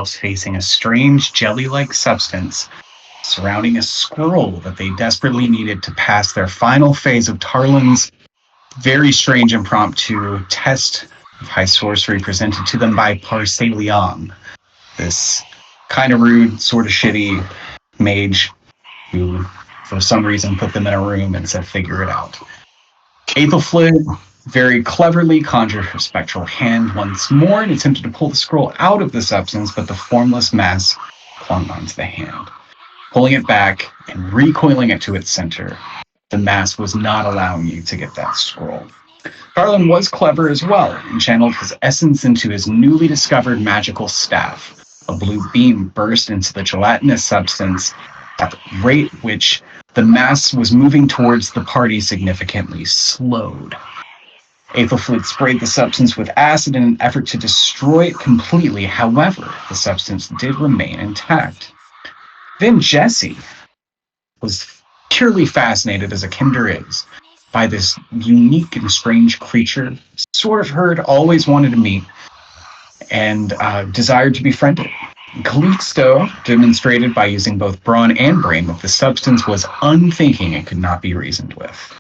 facing a strange jelly-like substance surrounding a scroll that they desperately needed to pass their final phase of Tarlin's very strange impromptu test of high sorcery presented to them by Parsalion, this kind of rude, sort of shitty mage who, for some reason, put them in a room and said, figure it out. Aethelfled very cleverly conjured her spectral hand once more and attempted to pull the scroll out of the substance, but the formless mass clung onto the hand. Pulling it back and recoiling it to its center, the mass was not allowing you to get that scroll. Tarlin was clever as well and channeled his essence into his newly discovered magical staff. A blue beam burst into the gelatinous substance at the rate which the mass was moving towards the party significantly slowed. Aethelfled sprayed the substance with acid in an effort to destroy it completely. However, the substance did remain intact. Then Jesse was purely fascinated, as a Kinder is, by this unique and strange creature, sort of heard, always wanted to meet, and desired to befriend it. Calixto demonstrated by using both brawn and brain that the substance was unthinking and could not be reasoned with.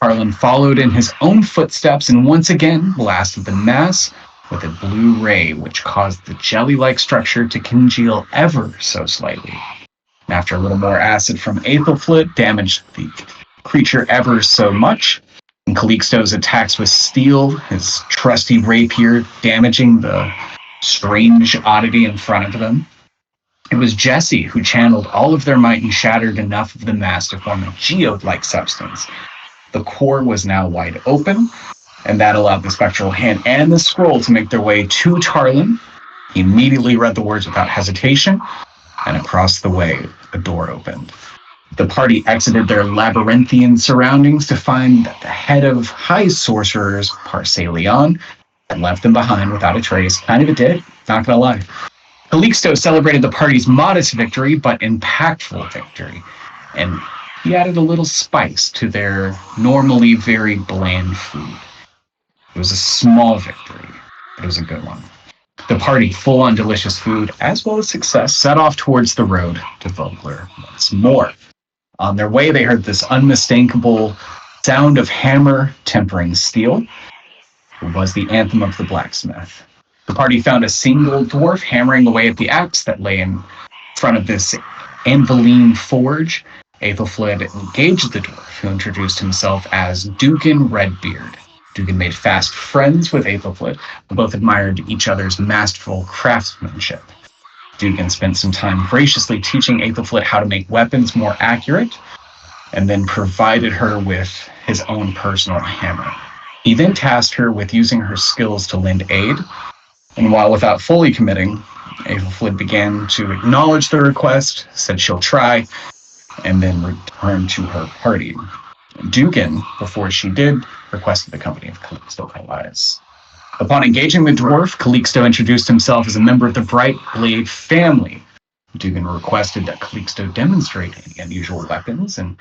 Tarlin followed in his own footsteps and once again blasted the mass with a blue ray, which caused the jelly-like structure to congeal ever so slightly. And after a little more acid from Aethelfled damaged the creature ever so much, and Calixto's attacks with steel, his trusty rapier, damaging the strange oddity in front of them. It was Jesse who channeled all of their might and shattered enough of the mass to form a geode-like substance. The core was now wide open, and that allowed the spectral hand and the scroll to make their way to Tarlin. He immediately read the words without hesitation, and across the way, a door opened. The party exited their labyrinthian surroundings to find that the head of high sorcerers, Parsalion, had left them behind without a trace. Kind of a dick, not gonna lie. Calixto celebrated the party's modest victory, but impactful victory, and he added a little spice to their normally very bland food. It was a small victory, but it was a good one. The party, full on delicious food, as well as success, set off towards the road to Vogler once more. On their way, they heard this unmistakable sound of hammer tempering steel. It was the anthem of the blacksmith. The party found a single dwarf hammering away at the axe that lay in front of this anviline forge. Aethelfled engaged the dwarf, who introduced himself as Dugan Redbeard. Dugan made fast friends with Aethelfled, who both admired each other's masterful craftsmanship. Dugan spent some time graciously teaching Aethelfled how to make weapons more accurate, and then provided her with his own personal hammer. He then tasked her with using her skills to lend aid, and while without fully committing, Aethelfled began to acknowledge the request, said she'll try, and then returned to her party. Dugan, before she did, requested the company of Calixto Calais. Upon engaging the dwarf, Calixto introduced himself as a member of the Bright Blade family. Dugan requested that Calixto demonstrate any unusual weapons, and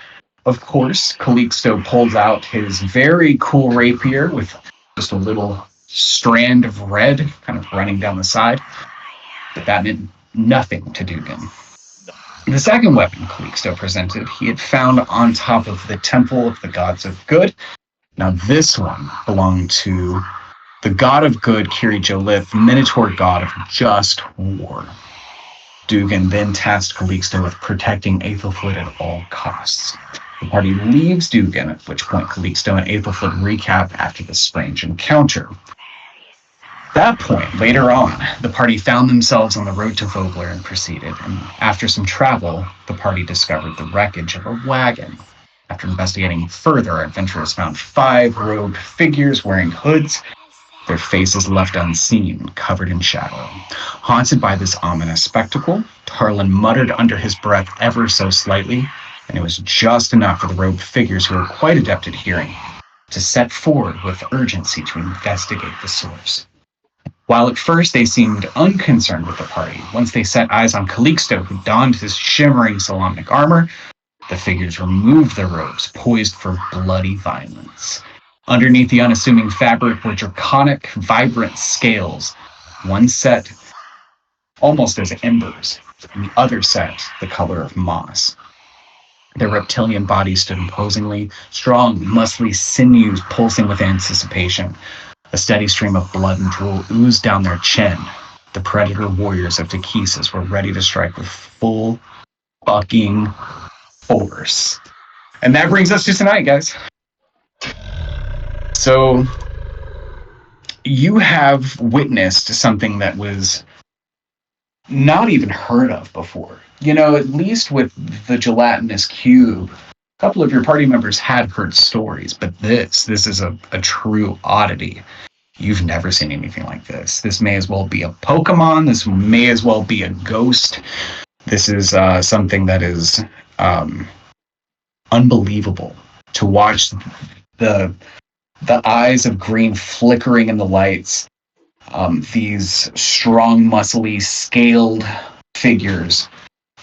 of course, Calixto pulls out his very cool rapier with just a little strand of red kind of running down the side, but that meant nothing to Dugan. The second weapon Calixto presented, he had found on top of the Temple of the Gods of Good. Now this one belonged to the god of good, Kiri Jolith, Minotaur god of just war. Dugan then tasked Calixto with protecting Aethelfled at all costs. The party leaves Dugan, at which point Calixto and Aethelfled recap after this strange encounter. At that point, later on, the party found themselves on the road to Vogler and proceeded, and after some travel, the party discovered the wreckage of a wagon. After investigating further, adventurers found 5 robed figures wearing hoods, their faces left unseen, covered in shadow. Haunted by this ominous spectacle, Tarlin muttered under his breath ever so slightly, and it was just enough for the robed figures, who were quite adept at hearing, to set forward with urgency to investigate the source. While at first they seemed unconcerned with the party, once they set eyes on Calixto, who donned his shimmering Solomonic armor, the figures removed their robes, poised for bloody violence. Underneath the unassuming fabric were draconic, vibrant scales, one set almost as embers, and the other set the color of moss. Their reptilian bodies stood imposingly, strong, muscly sinews pulsing with anticipation. A steady stream of blood and drool oozed down their chin. The predator warriors of Takesis were ready to strike with full fucking force. And that brings us to tonight, guys. So, you have witnessed something that was not even heard of before. You know, at least with the gelatinous cube, a couple of your party members had heard stories, but this is a true oddity. You've never seen anything like this. This may as well be a Pokemon. This may as well be a ghost. This is something that is unbelievable to watch the eyes of green flickering in the lights. These strong, muscly, scaled figures,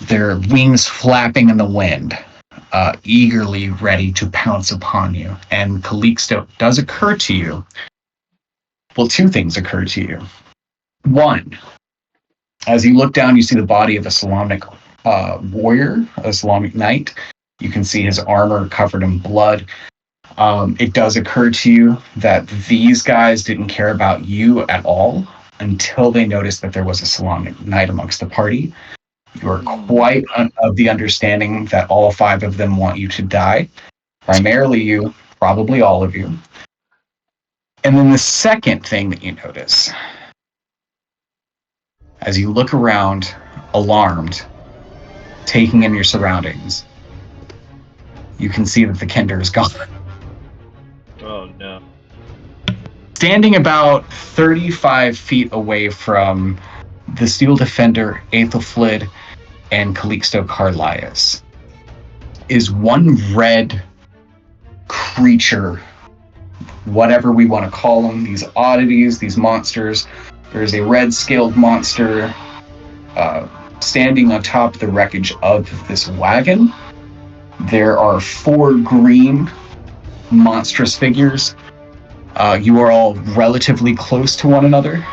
their wings flapping in the wind, eagerly ready to pounce upon you. And Calixto, does occur to you. Well, two things occur to you. One, as you look down, you see the body of a Solomnic warrior, a Solomnic knight. You can see his armor covered in blood. It does occur to you that these guys didn't care about you at all until they noticed that there was a Solomnic knight amongst the party. You are quite of the understanding that all 5 of them want you to die. Primarily you, probably all of you. And then the second thing that you notice, as you look around, alarmed, taking in your surroundings, you can see that the Kender is gone. Oh no. Standing about 35 feet away from the Steel Defender, Aethelflid, and Calixto Carlias is one red creature, whatever we want to call them, these oddities, these monsters. There's a red scaled monster standing on top of the wreckage of this wagon. There are 4 green monstrous figures. You are all relatively close to one another.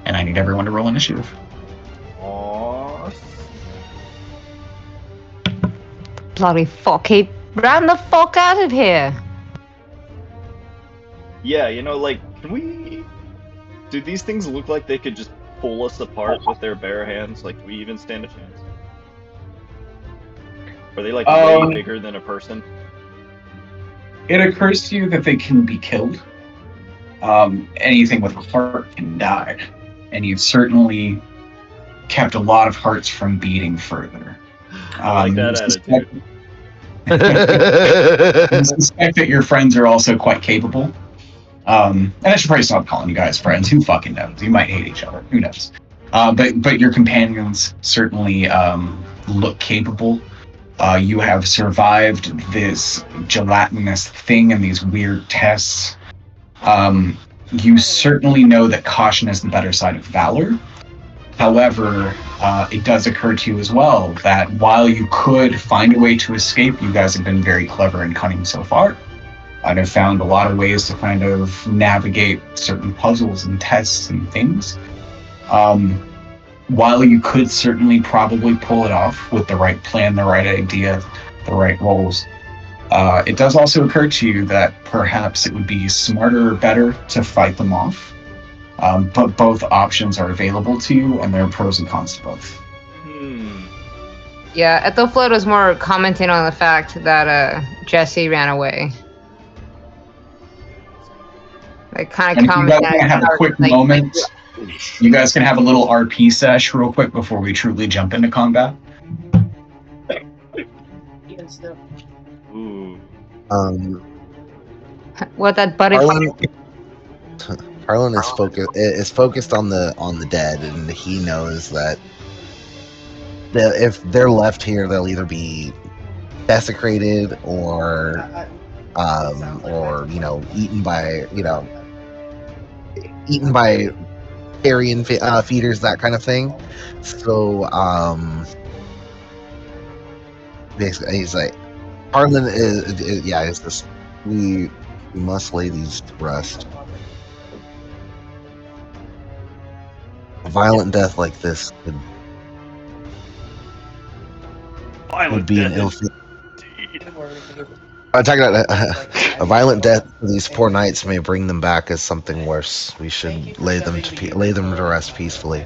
And I need everyone to roll initiative. Aww. Bloody fucky. Ran the fuck out of here. Yeah, you know, like, can we... Do these things look like they could just pull us apart with their bare hands? Like, do we even stand a chance? Are they, like, way bigger than a person? It occurs to you that they can be killed. Anything with a heart can die. And you've certainly kept a lot of hearts from beating further. I like that attitude. I suspect that your friends are also quite capable. And I should probably stop calling you guys friends. Who fucking knows? You might hate each other. Who knows? But your companions certainly look capable. You have survived this gelatinous thing and these weird tests. You certainly know that caution is the better side of valor. However, it does occur to you as well that while you could find a way to escape, you guys have been very clever and cunning so far. And have found a lot of ways to kind of navigate certain puzzles and tests and things. While you could certainly probably pull it off with the right plan, the right idea, the right roles, it does also occur to you that perhaps it would be smarter or better to fight them off. But both options are available to you, and there are pros and cons to both. Yeah, Ethelfled was more commenting on the fact that Jesse ran away. Like, kind of commenting. You guys can have a quick moment. You guys can have a little RP sesh real quick before we truly jump into combat. Ooh. What that buddy? Harlan is focused on the dead, and he knows that if they're left here, they'll either be desecrated or eaten by carrion feeders, that kind of thing. So basically, he's like, Harlan is just, we must lay these to rest. A violent death like this would be an ill fate. I'm talking about a violent death for these poor knights may bring them back as something worse. We should lay them to rest peacefully.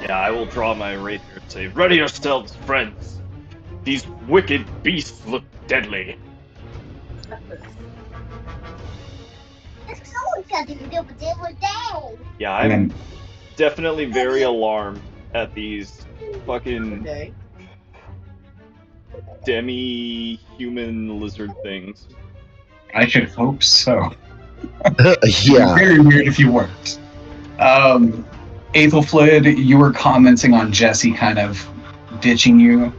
Yeah, I will draw my rapier and say, "Ready yourselves, friends. These wicked beasts look deadly." Yeah, And I'm then definitely very alarmed at these fucking demi-human lizard things. I should hope so. It'd be Yeah. very weird if you weren't. Aethelflid, you were commenting on Jesse kind of ditching you.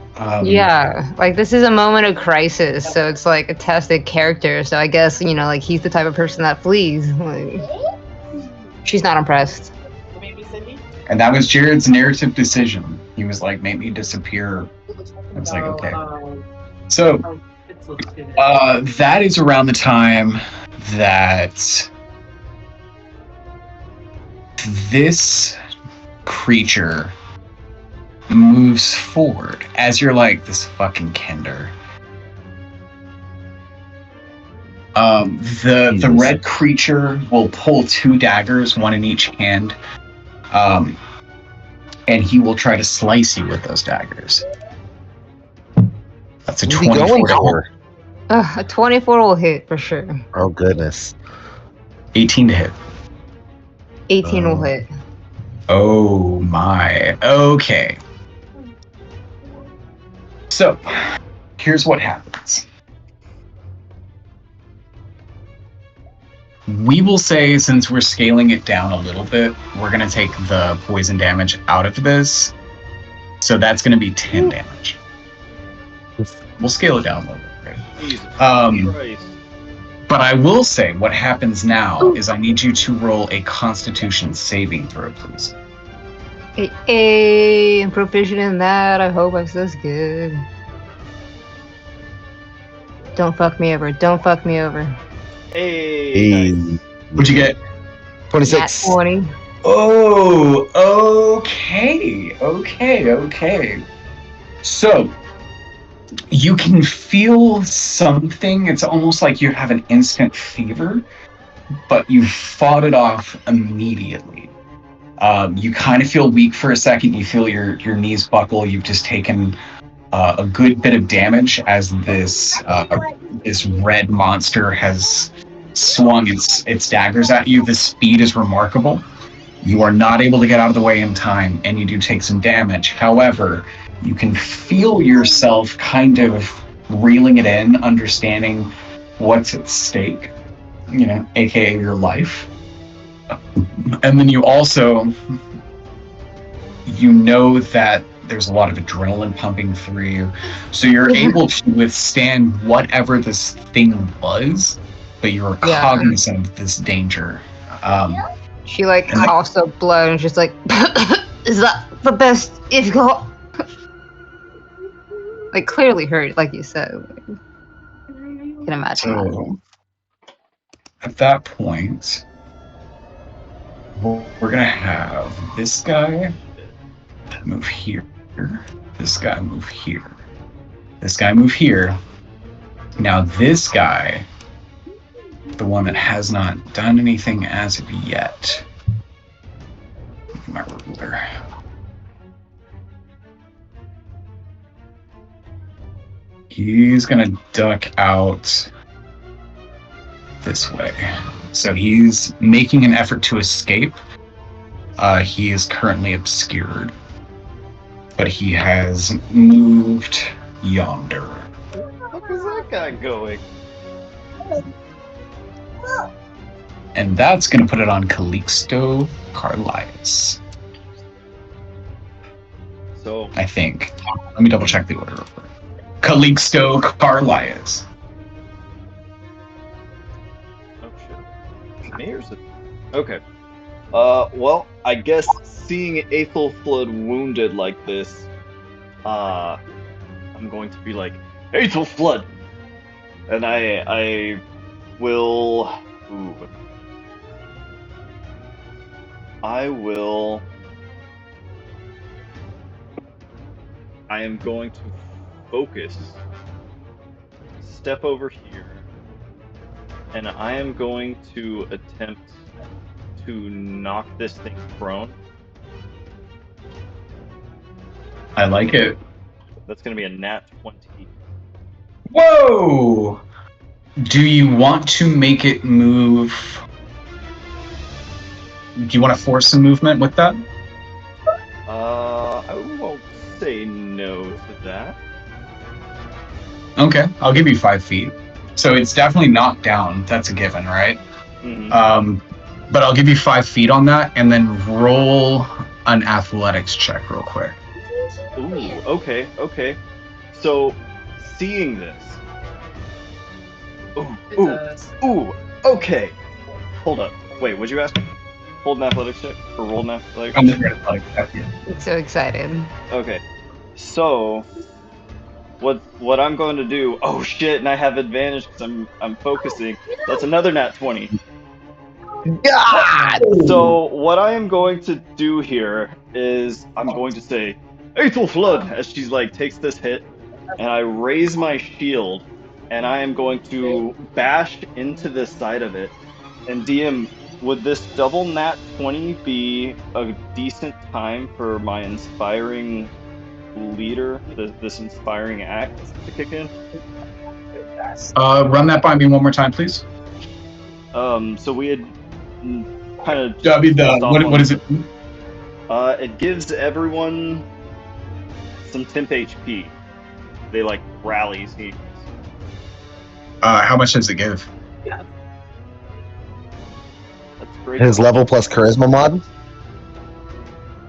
Yeah, like this is a moment of crisis, so it's like a tested character. So I guess like he's the type of person that flees. Like, she's not impressed. And that was Jared's narrative decision. He was like, make me disappear. I was like, okay. So that is around the time that this creature moves forward as you're like, this fucking Kinder. The red creature will pull 2 daggers, one in each hand, and he will try to slice you with those daggers. That's a 24. A 24 will hit for sure. Oh goodness. 18 to hit. 18 will hit. Oh my. Okay. So, here's what happens. We will say, since we're scaling it down a little bit, we're going to take the poison damage out of this. So that's going to be 10 damage. We'll scale it down a little bit, right? Christ. But I will say, what happens now is I need you to roll a Constitution saving throw, please. Hey, I'm proficient in that. I hope I'm so good. Don't fuck me over. Don't fuck me over. Hey. Nice. What'd you get? 26. Nat 20. Oh, okay. So, you can feel something. It's almost like you have an instant fever, but you fought it off immediately. You kind of feel weak for a second. You feel your knees buckle. You've just taken a good bit of damage as this red monster has swung its daggers at you. The speed is remarkable. You are not able to get out of the way in time, and you do take some damage. However, you can feel yourself kind of reeling it in, understanding what's at stake, aka your life. And then you also, know that there's a lot of adrenaline pumping through you. So you're able to withstand whatever this thing was, but you're cognizant of this danger. She coughs up blood and she's like, is that the best you've got? Like clearly hurt, like you said. You can imagine. So at that point, we're gonna have this guy move here, this guy move here, this guy move here. Now this guy, the one that has not done anything as of yet. My ruler. He's gonna duck out this way. So he's making an effort to escape. He is currently obscured, but he has moved yonder. Where the fuck is that guy going? And that's going to put it on Calixto Carlias. So I think. Let me double check the order real quick. Calixto Carlias. Oh shit. Mayor's okay. Well, I guess seeing Aethelflood wounded like this, I'm going to be like, Aethelflood! And I will... Ooh. I will I am going to focus, step over here, and I am going to attempt to knock this thing prone. I like it. That's going to be a nat 20. Whoa! Do you want to make it move? Do you want to force some movement with that? I won't say no to that. Okay, I'll give you 5 feet. So it's definitely knocked down. That's a given, right? Mm-hmm. But I'll give you 5 feet on that, and then roll an athletics check real quick. Ooh, okay, okay. So, seeing this. Ooh, okay. Hold up. Wait, would you ask me? Hold an athletics check? Or roll an athletics I'm check? just athletic check here. I'm so excited. Okay. So, what I'm going to do? Oh shit! And I have advantage because I'm focusing. That's another nat 20. God! So what I am going to do here is I'm going to say Aethel Flood as she's like takes this hit, and I raise my shield, and I am going to bash into the side of it. And DM, would this double nat 20 be a decent time for my inspiring leader, this inspiring act to kick in? Run that by me one more time, please. So we had kind of I mean, what is it? It gives everyone some temp HP. They like rallies. How much does it give? That's great. His level plus charisma mod?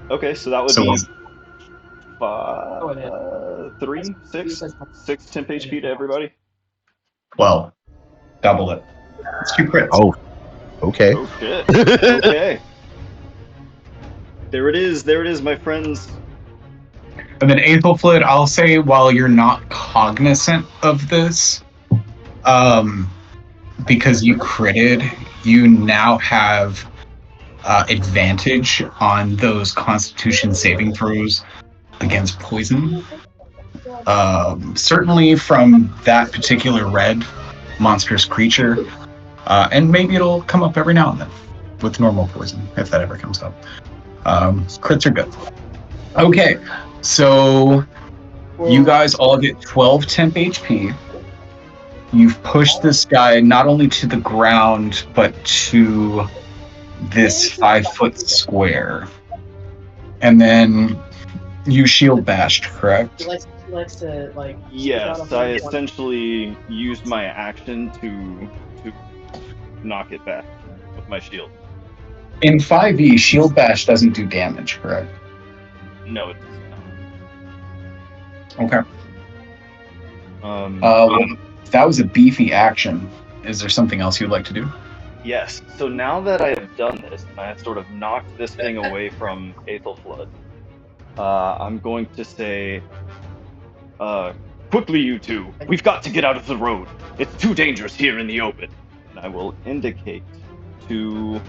Okay, so that would So be 6 temp HP to everybody. well, double it. It's 2 crits. Oh, okay. Oh shit. Okay. There it is, my friends. And then Aethelflid, I'll say while you're not cognizant of this, because you critted, you now have advantage on those Constitution saving throws against poison. Certainly from that particular red monstrous creature, and maybe it'll come up every now and then with normal poison if that ever comes up. Crits are good. Okay, so you guys all get 12 temp HP. You've pushed this guy not only to the ground, but to this 5-foot square. And then you shield bashed, correct? He likes to like. Yes, I essentially used my action to knock it back with my shield. In 5e, shield bash doesn't do damage, correct? No, it does Okay. not. That was a beefy action. Is there something else you'd like to do? Yes. So now that I have done this, and I have sort of knocked this thing away from Aethelflood, I'm going to say, quickly, you two, we've got to get out of the road. It's too dangerous here in the open. And I will indicate to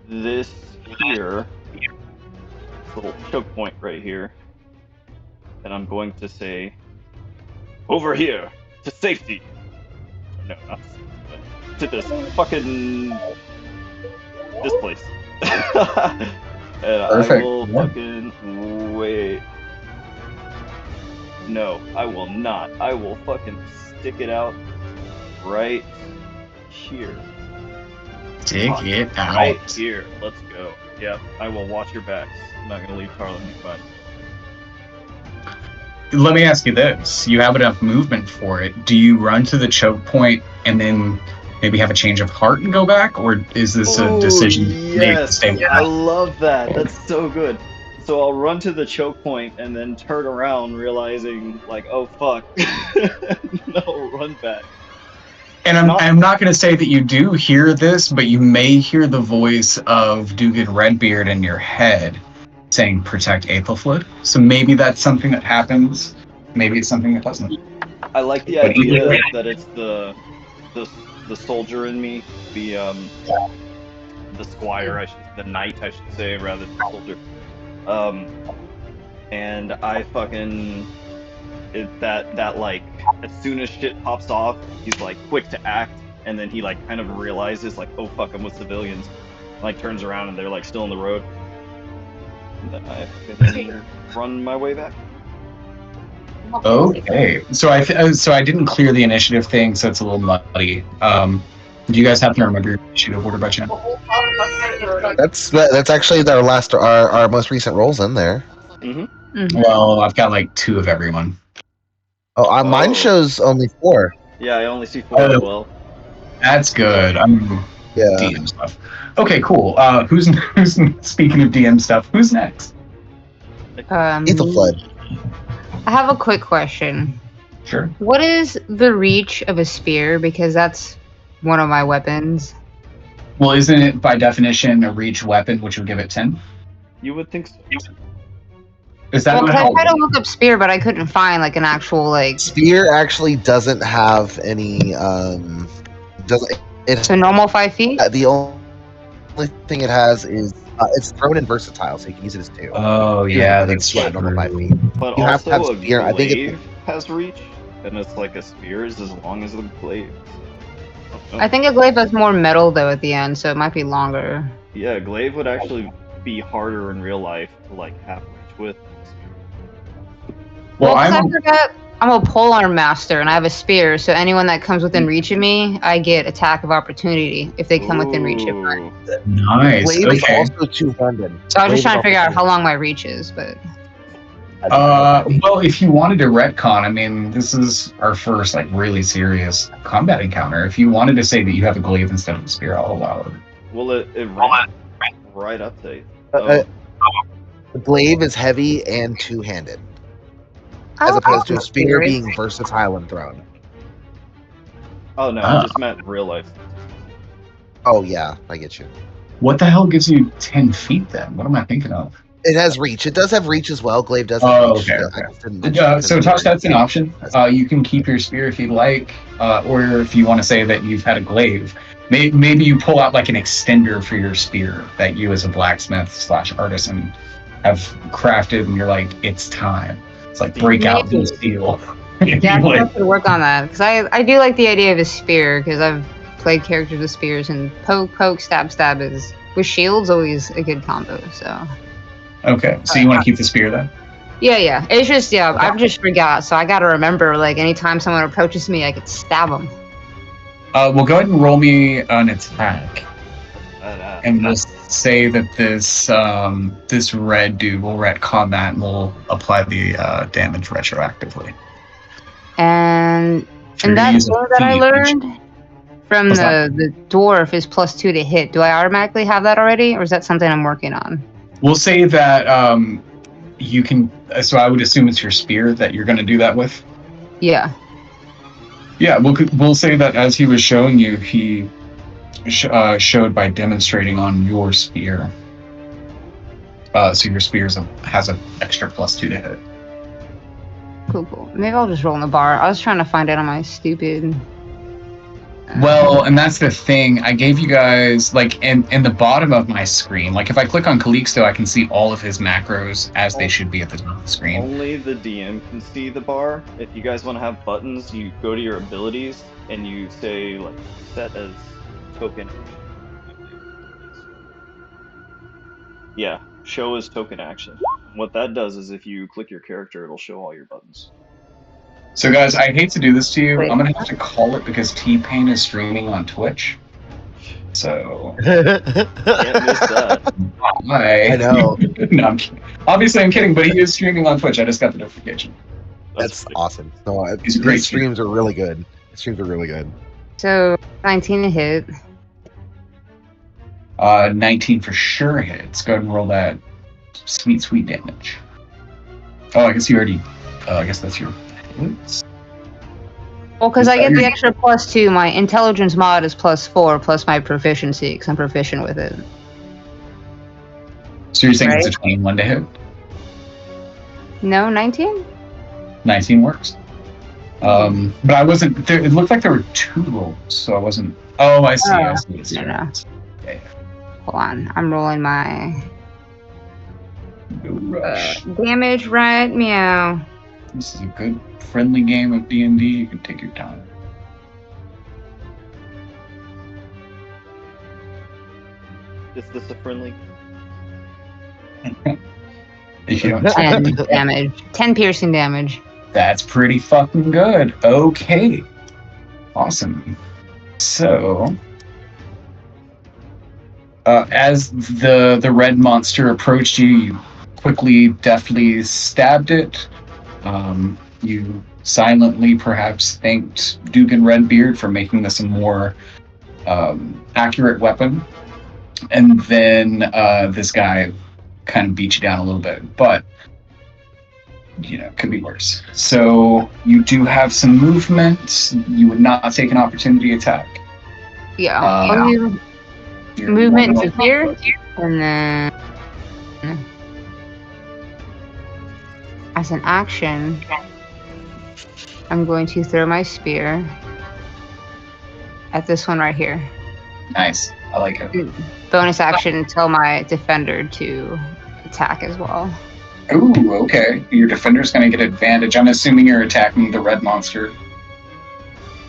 this here, this little choke point right here, and I'm going to say, over here, to safety. No, not to safety, but to this fucking, this place. And Perfect. I will fucking wait. No, I will not. I will fucking stick it out right here. Stick it out. Right here. Let's go. Yep, I will watch your backs. I'm not gonna leave Tarlin behind. Let me ask you this. You have enough movement for it. Do you run to the choke point and then maybe have a change of heart and go back? Or is this a decision made to stay I love that. That's so good. So I'll run to the choke point and then turn around, realizing, like, oh fuck. No, run back. And I'm not going to say that you do hear this, but you may hear the voice of Dugan Redbeard in your head saying, protect Aethelflood. So maybe that's something that happens. Maybe it's something that doesn't. I like the idea that it's the soldier in me, the squire, the knight, I should say, rather than the soldier. and I fucking that like as soon as shit pops off, he's like quick to act, and then he like kind of realizes like, oh fuck, I'm with civilians, like turns around and they're like still in the road, and then I fucking run my way back. Okay, so I didn't clear the initiative thing, so it's a little muddy. Do you guys happen to remember your initiative order by chance? That's actually our most recent rolls in there. Well, I've got like 2 of everyone. Oh, mine shows only 4. Yeah, I only see 4 as well. That's good. I'm Yeah. DM stuff. Okay, cool. Who's speaking of DM stuff? Who's next? Ethelflood. I have a quick question. Sure. What is the reach of a spear? Because that's one of my weapons. Well, isn't it by definition a reach weapon, which would give it 10? You would think so. Is that Well, what I tried to look up spear, but I couldn't find like an actual like. Spear actually doesn't have any. Doesn't it's So normal 5 feet. The only thing it has is it's thrown and versatile, so you can use it as 2. Oh yeah, that's true. Normal 5 feet. But You have also to have a spear. I think glaive has reach, and it's like a spear is as long as the glaive. I think a glaive has more metal though at the end, so it might be longer. Yeah, glaive would actually be harder in real life to like have reach with. Well, I forgot I'm a polearm master and I have a spear, so anyone that comes within reach of me, I get attack of opportunity if they come within reach of mine. Nice. Glaive Okay. is also 200. So I was just trying to figure out how long my reach is, but. Well, if you wanted to retcon, I mean, this is our first like really serious combat encounter. If you wanted to say that you have a glaive instead of a spear, I'll allow it. Well, it ran right up to it. The glaive is heavy and 2-handed, as opposed to a spear being versatile and thrown. Oh no, I just meant real life. Oh yeah, I get you. What the hell gives you 10 feet then? What am I thinking of? It has reach. It does have reach as well. Glaive does have reach. Okay. So Tosh, that's an option. You can keep your spear if you'd like, or if you want to say that you've had a glaive. Maybe you pull out like an extender for your spear that you as a blacksmith / artisan have crafted, and you're like, it's time. It's like break out the steel. Yeah, I have to work on that, because I do like the idea of a spear, because I've played characters with spears, and poke, stab is with shields always a good combo, so. Okay, so you want to keep the spear then? Yeah. It's just, I just forgot, so I gotta remember, like, anytime someone approaches me, I could stab them. Well, go ahead and roll me an attack. And just say that this red dude will retcon that and we'll apply the damage retroactively. And that thing that I learned from the dwarf is +2 to hit. Do I automatically have that already, or is that something I'm working on? We'll say that you can. So I would assume it's your spear that you're going to do that with. Yeah. Yeah, we'll say that as he was showing you, he showed by demonstrating on your spear. So your spear has an extra +2 to hit. Cool. Maybe I'll just roll in the bar. I was trying to find it on my stupid. Well, and that's the thing. I gave you guys, like, in the bottom of my screen, like, if I click on Calixto, I can see all of his macros as they should be at the top of the screen. Only the DM can see the bar. If you guys want to have buttons, you go to your abilities, and you say, like, set as token. Yeah, show as token action. What that does is if you click your character, it'll show all your buttons. So guys, I hate to do this to you. I'm going to have to call it because T-Pain is streaming on Twitch. So... Can't miss that. Bye. I know. No, I'm kidding. Obviously, I'm kidding, but he is streaming on Twitch. I just got the notification. That's awesome. No, He's great. His streams are really good. His streams are really good. So, 19 to hit. 19 for sure hits. Go ahead and roll that sweet damage. Oh, I guess you already... I guess that's your... Well, because I get the extra +2, my intelligence mod is +4 plus my proficiency, because I'm proficient with it. So you're saying it's a 21 to hit? No, 19? 19 works. But I wasn't... It looked like there were 2 rolls, so I wasn't... Oh, I see. I see. No. Okay. Hold on. I'm rolling my... No rush. Damage, right? Meow. This is a good, friendly game of D&D. You can take your time. Is this a friendly? If you don't 10 damage. 10 piercing damage. That's pretty fucking good. Okay. Awesome. So, as the red monster approached you, you quickly, deftly stabbed it. You silently perhaps thanked Dugan Redbeard for making this a more accurate weapon. And then this guy kind of beat you down a little bit. But could be worse. So you do have some movement. You would not take an opportunity attack. Yeah. I'll use movement into here, and then as an action, I'm going to throw my spear at this one right here. Nice. I like it. Bonus action, tell my defender to attack as well. Ooh, okay. Your defender's going to get advantage. I'm assuming you're attacking the red monster.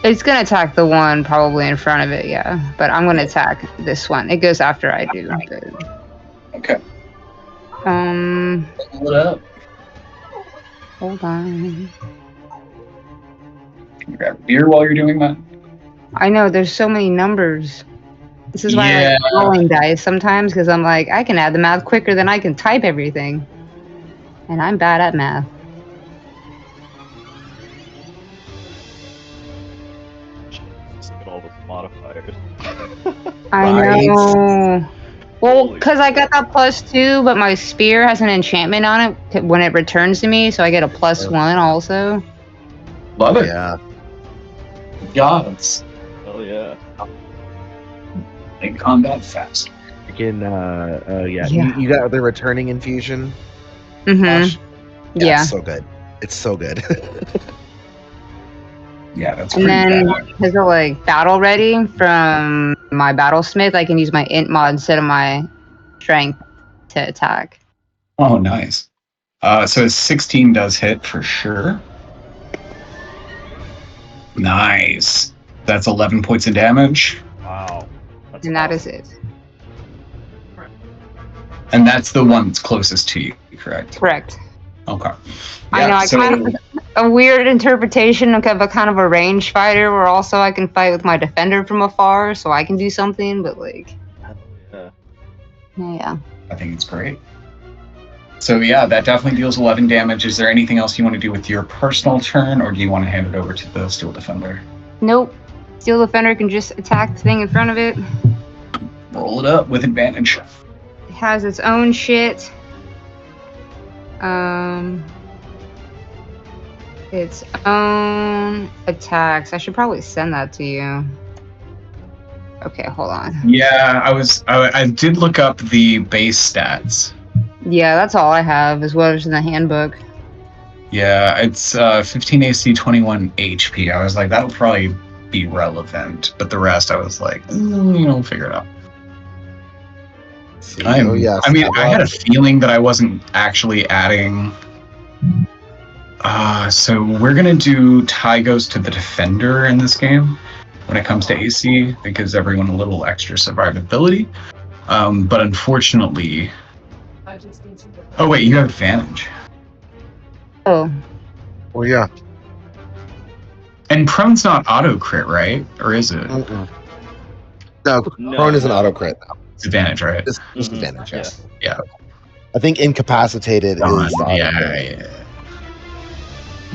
It's going to attack the one probably in front of it, yeah. But I'm going to attack this one. It goes after I do. But... Okay. Pull it up. Hold on. Can you grab a beer while you're doing that? I know, there's so many numbers. This is why I like rolling dice sometimes, because I'm like, I can add the math quicker than I can type everything. And I'm bad at math. Just look at all those modifiers. I know. Well, because I got that +2, but my spear has an enchantment on it when it returns to me, so I get a +1 also. Love it. Yeah. Gods. Oh yeah. Make combat fast. Again, yeah. You got the returning infusion. Mm-hmm. Yeah. It's so good. It's so good. Yeah, that's and pretty then bad. because of like battle ready from my battlesmith, I can use my int mod instead of my strength to attack. Oh, nice. So 16 does hit for sure. Nice. That's 11 points of damage. Wow. That's And that is it. And that's the one that's closest to you, correct? Correct. Okay. I know, kind of a weird interpretation of a kind of a range fighter where also I can fight with my defender from afar, so I can do something, but like... Yeah. I think it's great. So yeah, that definitely deals 11 damage. Is there anything else you want to do with your personal turn, or do you want to hand it over to the Steel Defender? Nope. Steel Defender can just attack the thing in front of it. Roll it up with advantage. It has its own shit. Its own attacks. I should probably send that to you. Okay, hold on. Yeah, I did look up the base stats. Yeah, that's all I have, as well as in the handbook. Yeah, it's 15 AC, 21 HP. I was like, that'll probably be relevant, but the rest I was like, figure it out. I had a feeling that I wasn't actually adding. So we're gonna do tie goes to the defender in this game when it comes to AC. It gives everyone a little extra survivability. But unfortunately, oh wait, you have advantage. Oh. Well, yeah. And prone's not auto crit, right? Or is it? No, prone is an auto crit. It's advantage, right? It's advantage, yes. Yeah. I think incapacitated is the auto crit. Yeah.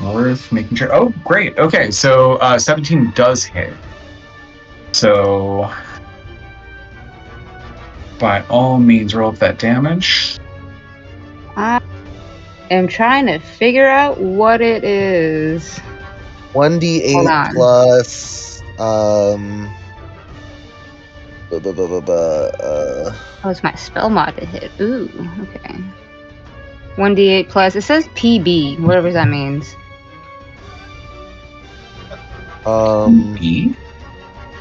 Worth making sure. Oh, great. Okay, so 17 does hit. So by all means, roll up that damage. I am trying to figure out what it is. 1d8 plus Oh, it's my spell mod to hit. Ooh, okay. 1d8 plus. It says PB, whatever that means. B?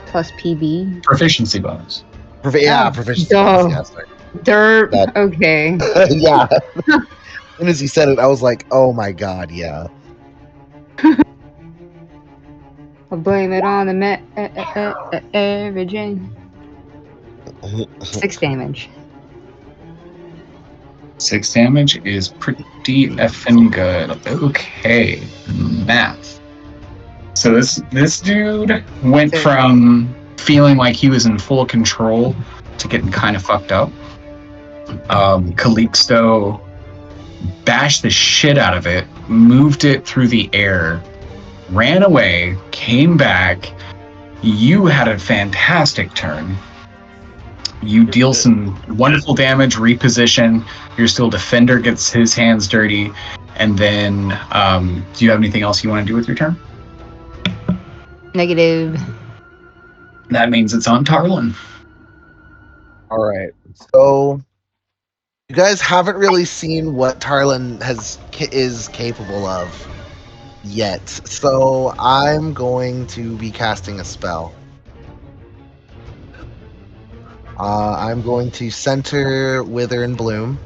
Plus PB. Proficiency bonus. Proficiency. Duh. Yeah, sorry. Derp. That- Okay. Yeah. As soon as he said it, I was like, oh my god, yeah. I'll blame it on the averaging. 6 damage. 6 damage is pretty effing good. Okay, math. So this dude went from feeling like he was in full control to getting kind of fucked up. Calixto bashed the shit out of it, moved it through the air, ran away, came back. You had a fantastic turn. You deal some wonderful damage, reposition. Your still defender gets his hands dirty. And then, do you have anything else you want to do with your turn? Negative. That means it's on Tarlin. All right. So you guys haven't really seen what Tarlin is capable of yet. So I'm going to be casting a spell. I'm going to center Wither and Bloom.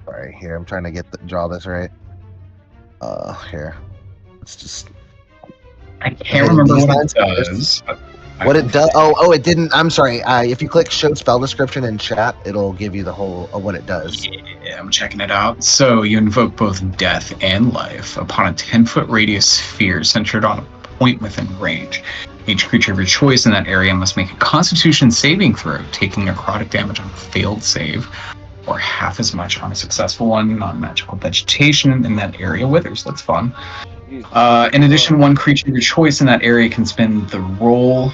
Sorry, here I'm trying to draw this right. Here, let's just. I can't remember what it does. What it does? Oh, it didn't. I'm sorry. If you click show spell description in chat, it'll give you the whole of what it does. Yeah, I'm checking it out. So you invoke both death and life upon a 10-foot radius sphere centered on a point within range. Each creature of your choice in that area must make a Constitution saving throw, taking necrotic damage on a failed save, or half as much on a successful one. Non-magical vegetation in that area withers. That's fun. In addition, one creature of your choice in that area can spend and roll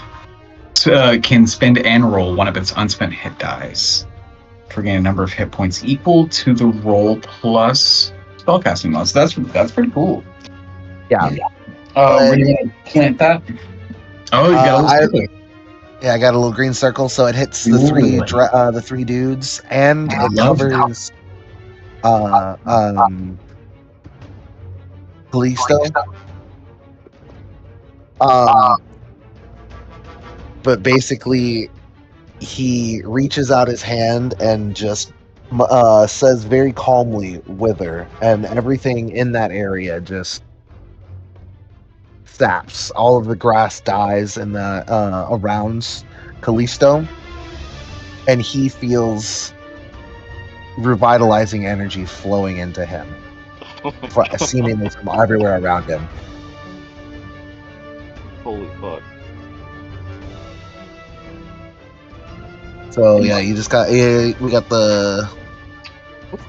one of its unspent hit dice for gaining a number of hit points equal to the roll plus spellcasting mod. So that's pretty cool. Yeah. Were you gonna plant that? Oh, you got a little circle. Yeah, I got a little green circle, so it hits the three dudes, and it covers Callisto. But basically, he reaches out his hand and just says very calmly, "Wither," and everything in that area just saps. All of the grass dies in the around Callisto, and he feels revitalizing energy flowing into him, seemingly from everywhere around him. Holy fuck. So yeah, you just got we got the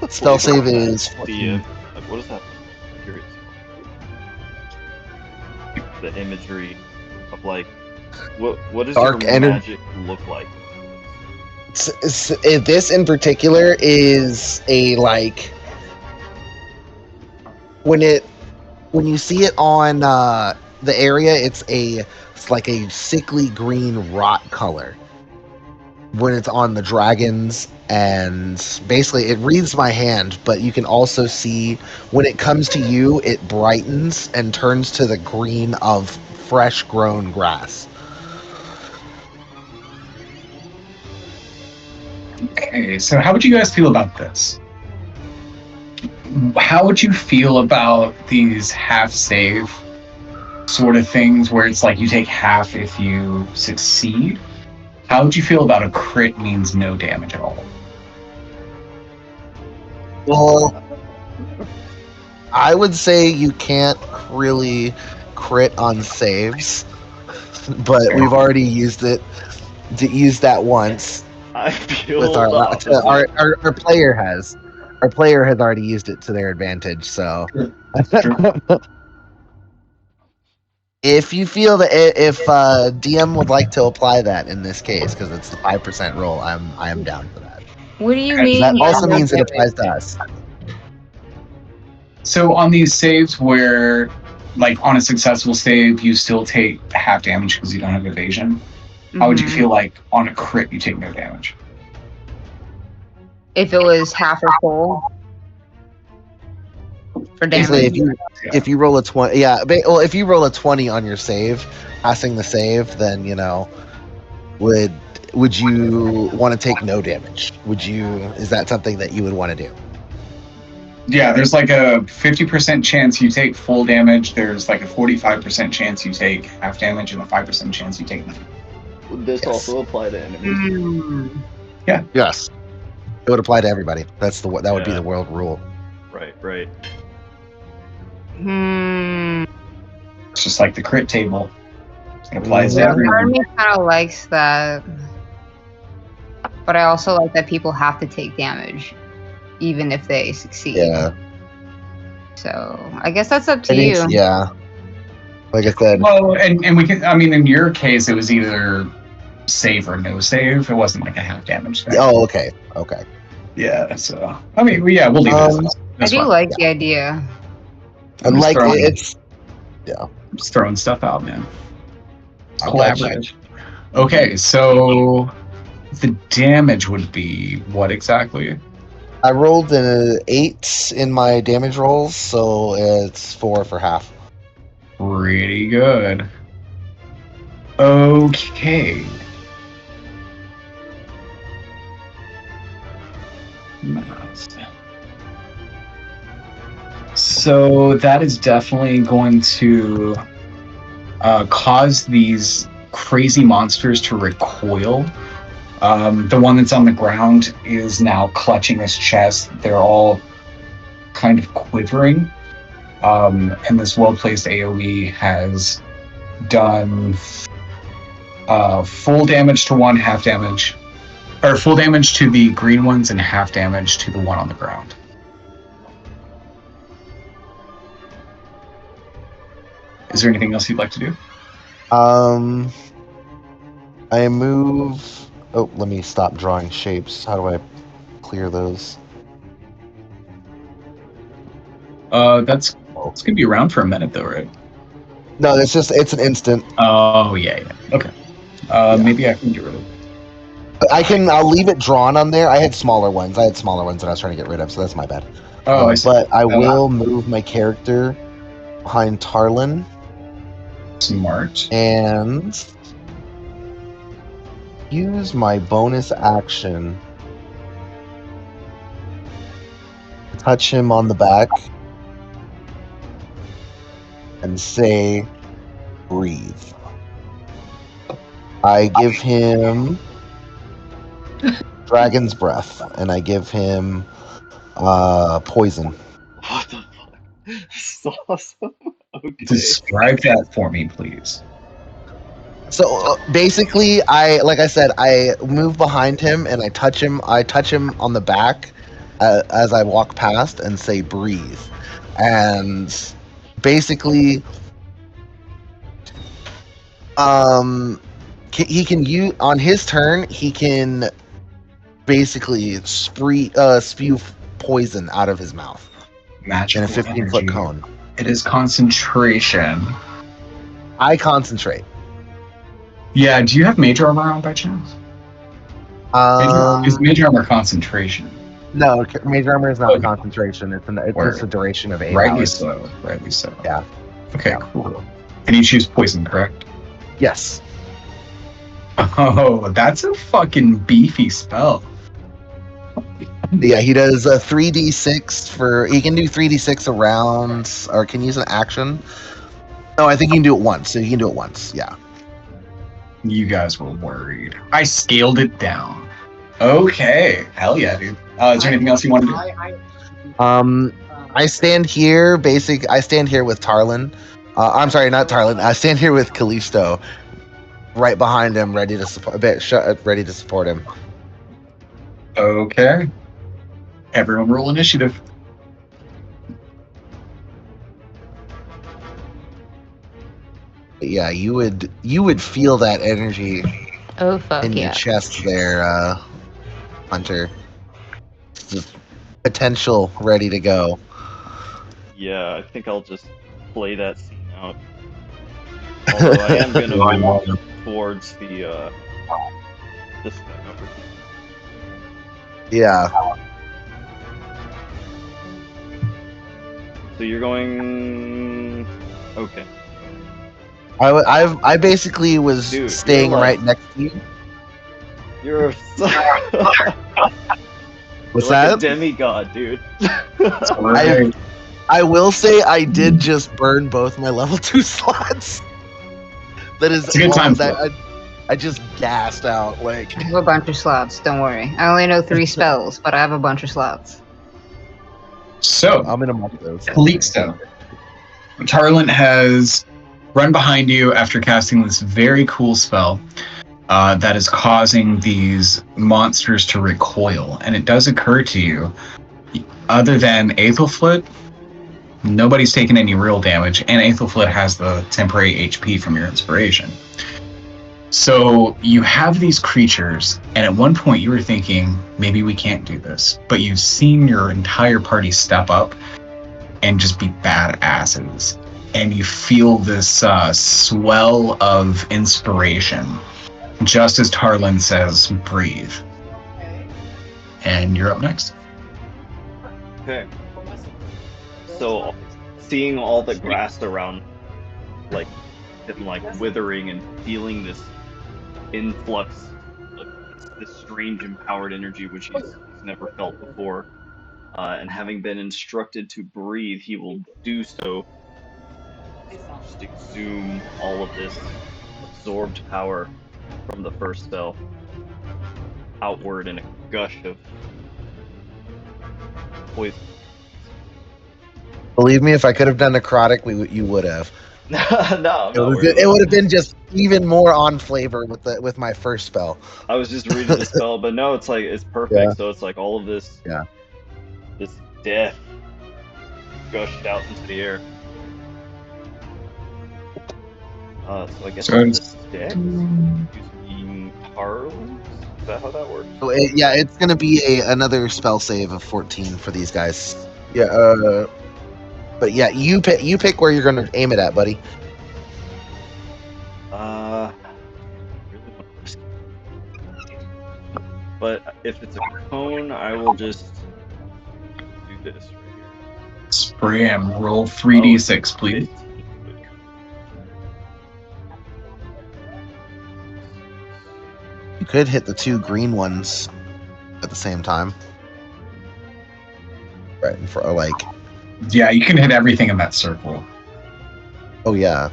spell save is 14. What is that? I'm curious. The imagery of like what does Dark your magic look like? This in particular is a like when you see it on the area, it's like a sickly green rot color when it's on the dragons, and basically it reads my hand, but you can also see when it comes to you, it brightens and turns to the green of fresh grown grass. Okay, so how would you guys feel about this? How would you feel about these half save sort of things where it's like you take half if you succeed? How would you feel about a crit means no damage at all? Well, I would say you can't really crit on saves, but we've already used that once. I feel with our player has. Our player has already used it to their advantage, so Sure. if you feel that if DM would like to apply that in this case, because it's the 5% roll, I am down for that. What do you mean? That also means it applies to us. So on these saves where, like on a successful save, you still take half damage because you don't have evasion. How would you feel like on a crit you take no damage? If it was half or full? for Basically, damage. if you roll a 20, well, if you roll a 20 on your save, passing the save, then would you want to take no damage? Is that something that you would want to do? Yeah, there's like a 50% chance you take full damage. There's like a 45% chance you take half damage, and a 5% chance you take nothing. Would this Yes. also apply to enemies? Mm. Yes, it would apply to everybody. That would be Yeah. the world rule. Right. Hmm. It's just like the crit table. It applies to Yeah, part of everyone. me kind of likes that, but I also like that people have to take damage, even if they succeed. Yeah, So I guess that's up to I think you. yeah. Like I said, Well, and we can. I mean, in your case, it was either save or no save. It wasn't like a half damage thing. oh, okay. Yeah. So I mean, we'll leave it as this. I That's do fine. like the idea. I'm And just like throwing, it's just throwing stuff out, man. I got you. Collaborative. Okay, so the damage would be what exactly? I rolled an 8 in my damage rolls, so it's 4 for half. Pretty good. Okay. So that is definitely going to cause these crazy monsters to recoil. The one that's on the ground is now clutching his chest. They're all kind of quivering. And this well-placed AoE has done full damage to one, half damage, or full damage to the green ones and half damage to the one on the ground. Is there anything else you'd like to do? I move. Oh, let me stop drawing shapes. How do I clear those? That's it's gonna be around for a minute though, right? No, it's an instant. Oh yeah. Okay. Yeah. Maybe I can get rid of. I'll leave it drawn on there. I had smaller ones that I was trying to get rid of, so that's my bad. Oh, I see. But I will move my character behind Tarlin Smart. and use my bonus action to touch him on the back and say, breathe. I give him Dragon's Breath, and I give him poison. What the fuck? This is awesome. Okay. Describe that for me, please. So basically, like I said, I move behind him and I touch him. I touch him on the back as I walk past and say, breathe. And basically, he can use on his turn. He can basically spew poison out of his mouth Magical in a 15-foot energy. cone. It is concentration. I concentrate. Yeah. Do you have mage armor on by chance? Is mage armor concentration? No, Mage Armor is not concentration. It's just a duration of 8 hours. Rightly so. Yeah. Okay, Yeah. cool. And you choose poison, correct? Yes. Oh, that's a fucking beefy spell. Yeah, he does a 3d6 for. He can do 3d6 around, or can use an action. No, I think he can do it once. So he can do it once. Yeah. You guys were worried. I scaled it down. Okay, hell yeah, dude. Is there anything else you want to do? I stand here. I stand here with Tarlin. I'm sorry, not Tarlin. I stand here with Callisto, right behind him, ready to support. Ready to support him. Okay. Everyone roll initiative. Yeah, you would feel that energy Oh fuck in your yeah! chest there, Hunter. Potential ready to go. Yeah, I think I'll just play that scene out. Although I am gonna move towards the this thing over here. Yeah. So you're going. Okay. I basically was Dude, staying you're like. right next to you. You're. What's You're like a that? demigod, dude. Right. I will say I did just burn both my level 2 slots. That is It's a good all time that for it. I just gassed out. Like I have a bunch of slots. Don't worry. I only know 3 spells, but I have a bunch of slots. So, I'm in amongst those. Calixto. Tarlin has run behind you after casting this very cool spell that is causing these monsters to recoil. And it does occur to you, other than Aethelflit, nobody's taken any real damage, and Aethelflit has the temporary HP from your inspiration. So you have these creatures, and at one point you were thinking, maybe we can't do this. But you've seen your entire party step up and just be badasses. And you feel this swell of inspiration, just as Tarlin says, breathe. And you're up next. Okay. So, seeing all the grass around, like, him, like, withering and feeling this influx of this strange empowered energy which he's never felt before, and having been instructed to breathe, he will do so. Just exhume all of this absorbed power from the first spell outward in a gush of poison. Believe me, if I could have done necrotic, you would have. No, I'm not worried It about would it. have been just even more on flavor with my first spell. I was just reading the spell, but no, it's like it's perfect. Yeah. So it's like all of this, Yeah. this death gushed out into the air. So I guess So it's the sticks using Tarlins. Is that how that works? So it's gonna be another spell save of 14 for these guys. Yeah. But yeah, you pick where you're gonna aim it at, buddy. I really want to risk it. But if it's a cone, I will just do this right here. Spray him. Roll Oh, 3d6, please. 15. You could hit the 2 green ones at the same time. Right, and for like, Yeah, you can hit everything in that circle. oh yeah.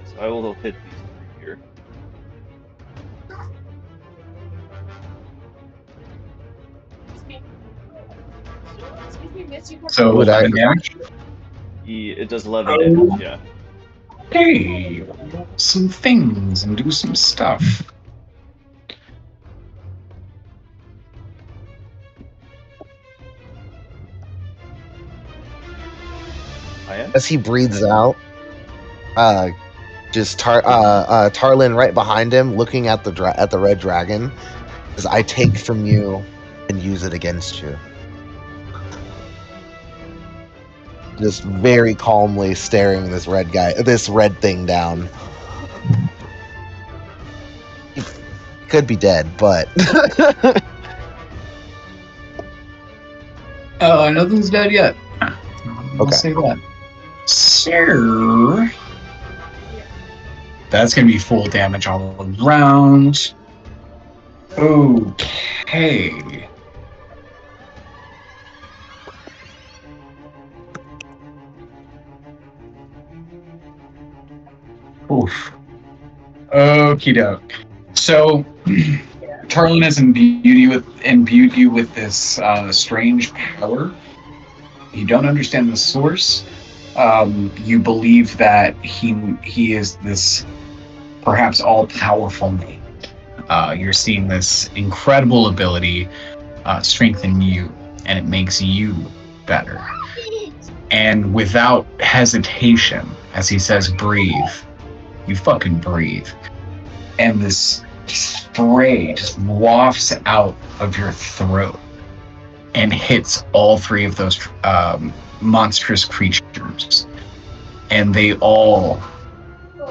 So I will hit these three here. So Would 11 damage. It does 11 damage, yeah. Okay, roll some things and do some stuff. As he breathes out, just Tarlin right behind him, looking at the red dragon, as I take from you and use it against you. Just very calmly staring this red thing down. He could be dead, but Nothing's dead yet. I'll Okay. say that. So that's gonna be full damage all around. Okay. Oof. Okie doke. So Tarlin has imbued you with this strange power. You don't understand the source. You believe that he is this perhaps all-powerful mage. You're seeing this incredible ability strengthen you, and it makes you better. And without hesitation, as he says, breathe. You fucking breathe. And this spray just wafts out of your throat and hits all three of those monstrous creatures. And they were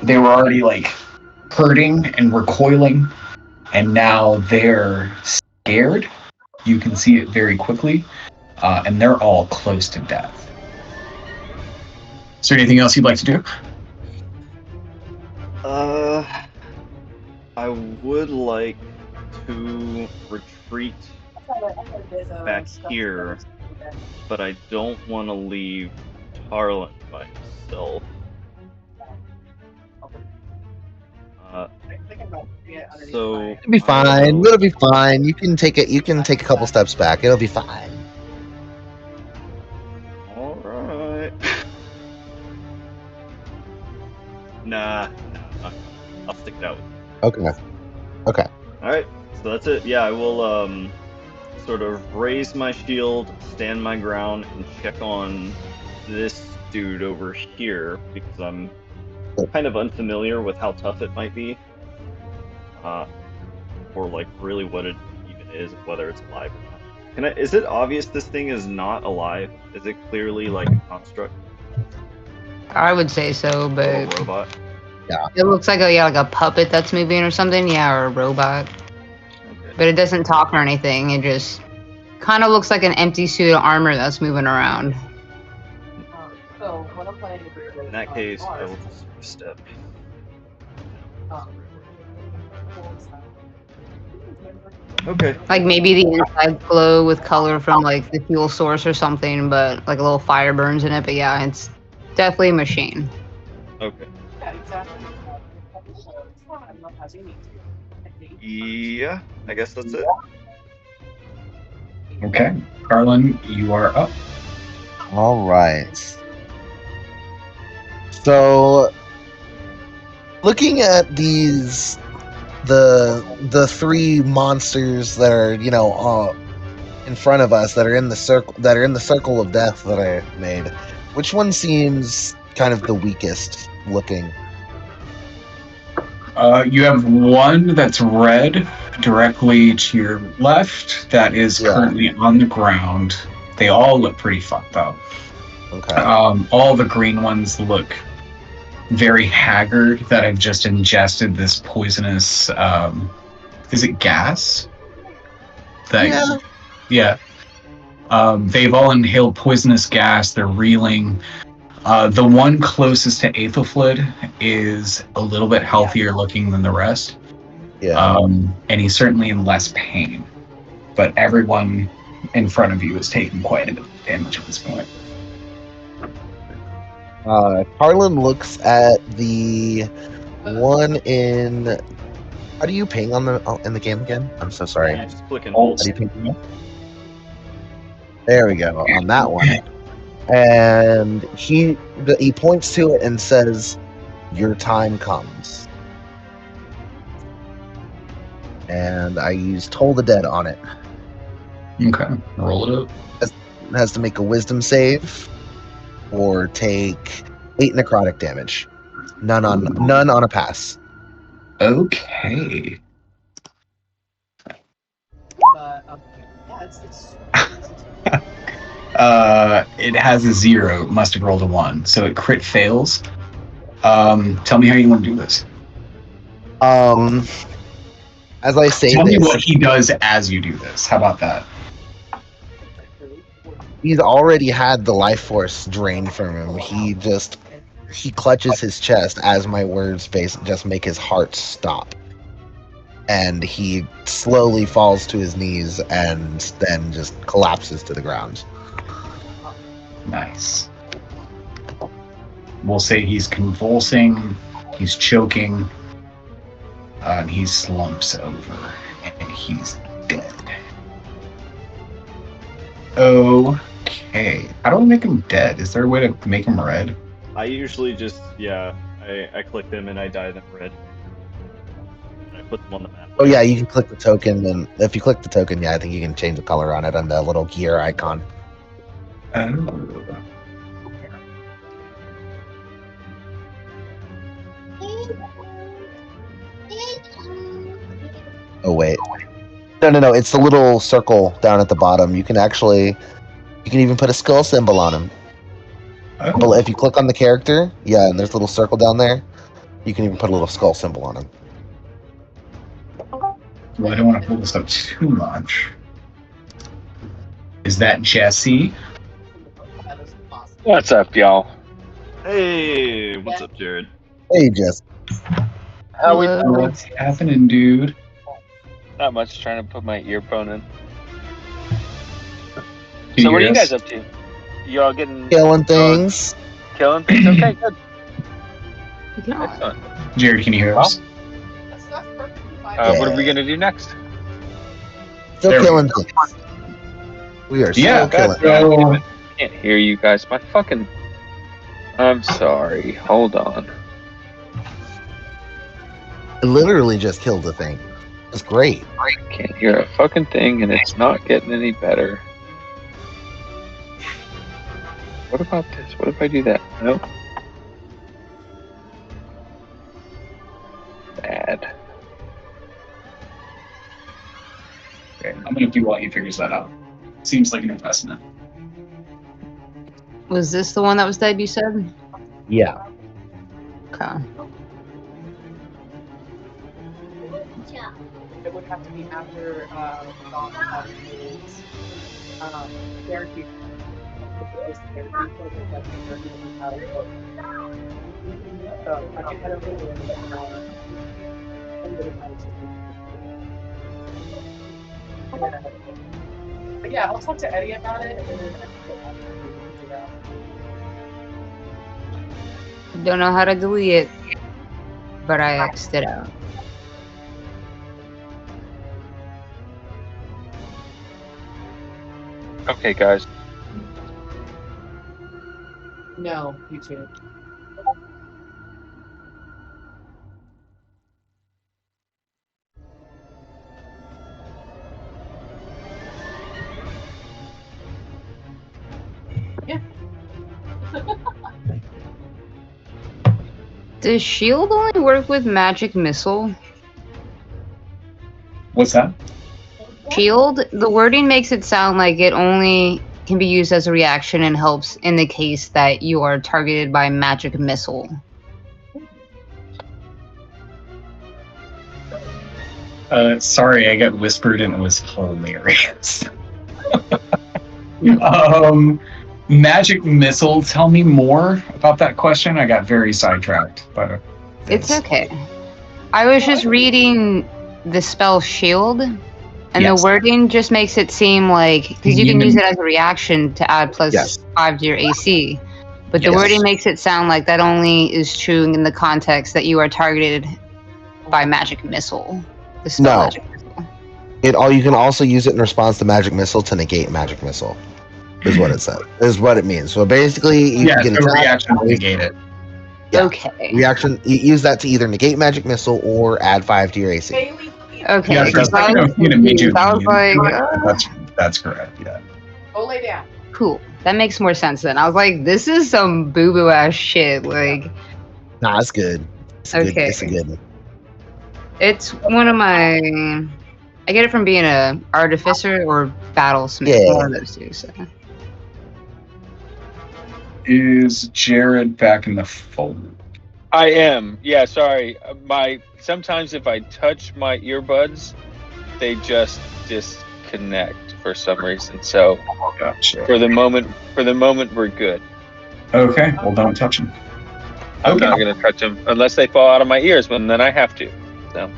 already like hurting and recoiling, and now they're scared. You can see it very quickly. and they're all close to death. Is there anything else you'd like to do? I would like to retreat back here, but I don't want to leave Tarlin by himself. So It'll be fine. It'll be fine. You can take it. You can take a couple steps back. It'll be fine. All right. Nah. I'll stick it out with you. Okay. All right. So that's it. Yeah, I will sort of raise my shield, stand my ground, and check on this dude over here because I'm kind of unfamiliar with how tough it might be. Or like really what it even is, whether it's alive or not. Is it obvious this thing is not alive? Is it clearly like a construct? I would say so, but A robot? Yeah. it looks like a puppet that's moving or something. Yeah, or a robot. Okay. But it doesn't talk or anything. It just kind of looks like an empty suit of armor that's moving around. In that case, I will just sort of step. Okay. Like maybe the inside glow with color from like the fuel source or something, but like a little fire burns in it. But yeah, it's definitely a machine. Okay. Yeah, I guess that's it. Okay. Tarlin, you are up. All right. So, looking at the three monsters that are in front of us that are in the circle of death that I made, which one seems kind of the weakest looking? You have one that's red directly to your left that is currently on the ground. They all look pretty fucked up. Okay. All the green ones look very haggard that have just ingested this poisonous, is it gas? Yeah. They've all inhaled poisonous gas. They're reeling. The one closest to Aethelflid is a little bit healthier looking than the rest. Yeah. And he's certainly in less pain. But everyone in front of you is taking quite a bit of damage at this point. Tarlin looks at the one in. How do you ping in the game again? I'm so sorry. You just click and hold. How do you ping? There we go on that one. And he points to it and says, "Your time comes." And I use Toll the Dead on it. Okay, roll it up. It has to make a Wisdom save or take 8 necrotic damage. None on a pass. Okay. It has a 0. It must have rolled a 1, so it crit fails. Tell me how you want to do this. As I say Tell this, me what he does as you do this. How about that? He's already had the life force drained from him. He clutches his chest as my words just make his heart stop. And he slowly falls to his knees and then just collapses to the ground. Nice. We'll say he's convulsing, he's choking, and he slumps over, and he's dead. Okay. How do I make him dead? Is there a way to make him red? I usually just, I click them and I dye them red. And I put them on the map. Oh yeah, you can click the token, and if you click the token, I think you can change the color on it on the little gear icon. Oh wait. No. It's the little circle down at the bottom. You can even put a skull symbol on him. Oh. If you click on the character, and there's a little circle down there, you can even put a little skull symbol on him. Well, I don't want to pull this up too much. Is that Jesse? What's up, y'all? Hey, what's up, Jared? Hey, Jess. How we? Hello. What's happening, dude? Not much. Trying to put my earphone in. Can So what are hear you us? guys up to? You all getting Killing things. killing things? Okay, good. No. Excellent. Jared, can you hear us? What are we Yeah. gonna do next? Still There we killing things. We are Yeah, still killing things. so I can't hear you guys. My fucking. I'm sorry. Hold on. I literally just killed the thing. It's great. I can't hear a fucking thing, and it's not getting any better. What about this? What if I do that? Nope. Bad. okay, I'm gonna do while he figures that out. Seems like an investment. Was this the one that was dead, you said? Yeah. Okay. It would have to be after Bob had his therapy. So I can head over there but yeah, I'll talk to Eddie about it and then Don't know how to delete it, but I X'd it out. Okay, guys. no, you too. Yeah. Does shield only work with magic missile? What's that? Shield, the wording makes it sound like it only can be used as a reaction and helps in the case that you are targeted by magic missile. Sorry, I got whispered and it was hilarious. Magic missile. Tell me more about that question. I got very sidetracked, but It's okay. I was just reading the spell shield, and Yes. the wording just makes it seem like, because you can use it as a reaction to add plus Yes. 5 to your AC, but the Yes. wording makes it sound like that only is true in the context that you are targeted by magic missile. The spell No. magic missile. You can also use it in response to magic missile to negate magic missile. Is what it says. Is what it means. So basically, you Yeah, can so attack. reaction to negate it. Yeah. Okay. Reaction. You use that to either negate magic missile or add 5 to your AC. Okay. Yeah, for a Because I second I was was thinking it made you confused. I was immune like, to it, but that's correct. Yeah. Go lay down. cool. That makes more sense then. I was like, this is some boo boo ass shit. Like, Nah, it's good. It's a good. okay. It's a good one. It's one of my. I get it from being a artificer or battlesmith. Yeah. One of those two. So. Is Jared back in the fold? I am. Yeah, sorry. Sometimes if I touch my earbuds, they just disconnect for some reason. So Gotcha. for the moment, we're good. Okay, well, don't touch him. I'm Okay. not gonna touch them unless they fall out of my ears, but then I have to. So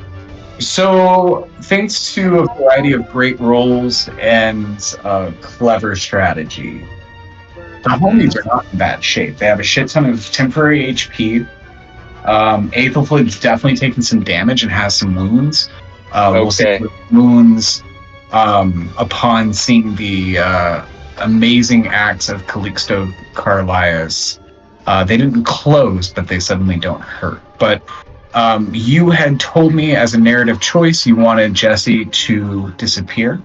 So, thanks to a variety of great rolls and clever strategy, the homies are not in bad shape. They have a shit ton of temporary HP. Aethelflaed's definitely taken some damage and has some wounds. We'll see Okay. the wounds upon seeing the amazing acts of Calixto Carlias. They didn't close, but they suddenly don't hurt. But you had told me as a narrative choice you wanted Jesse to disappear.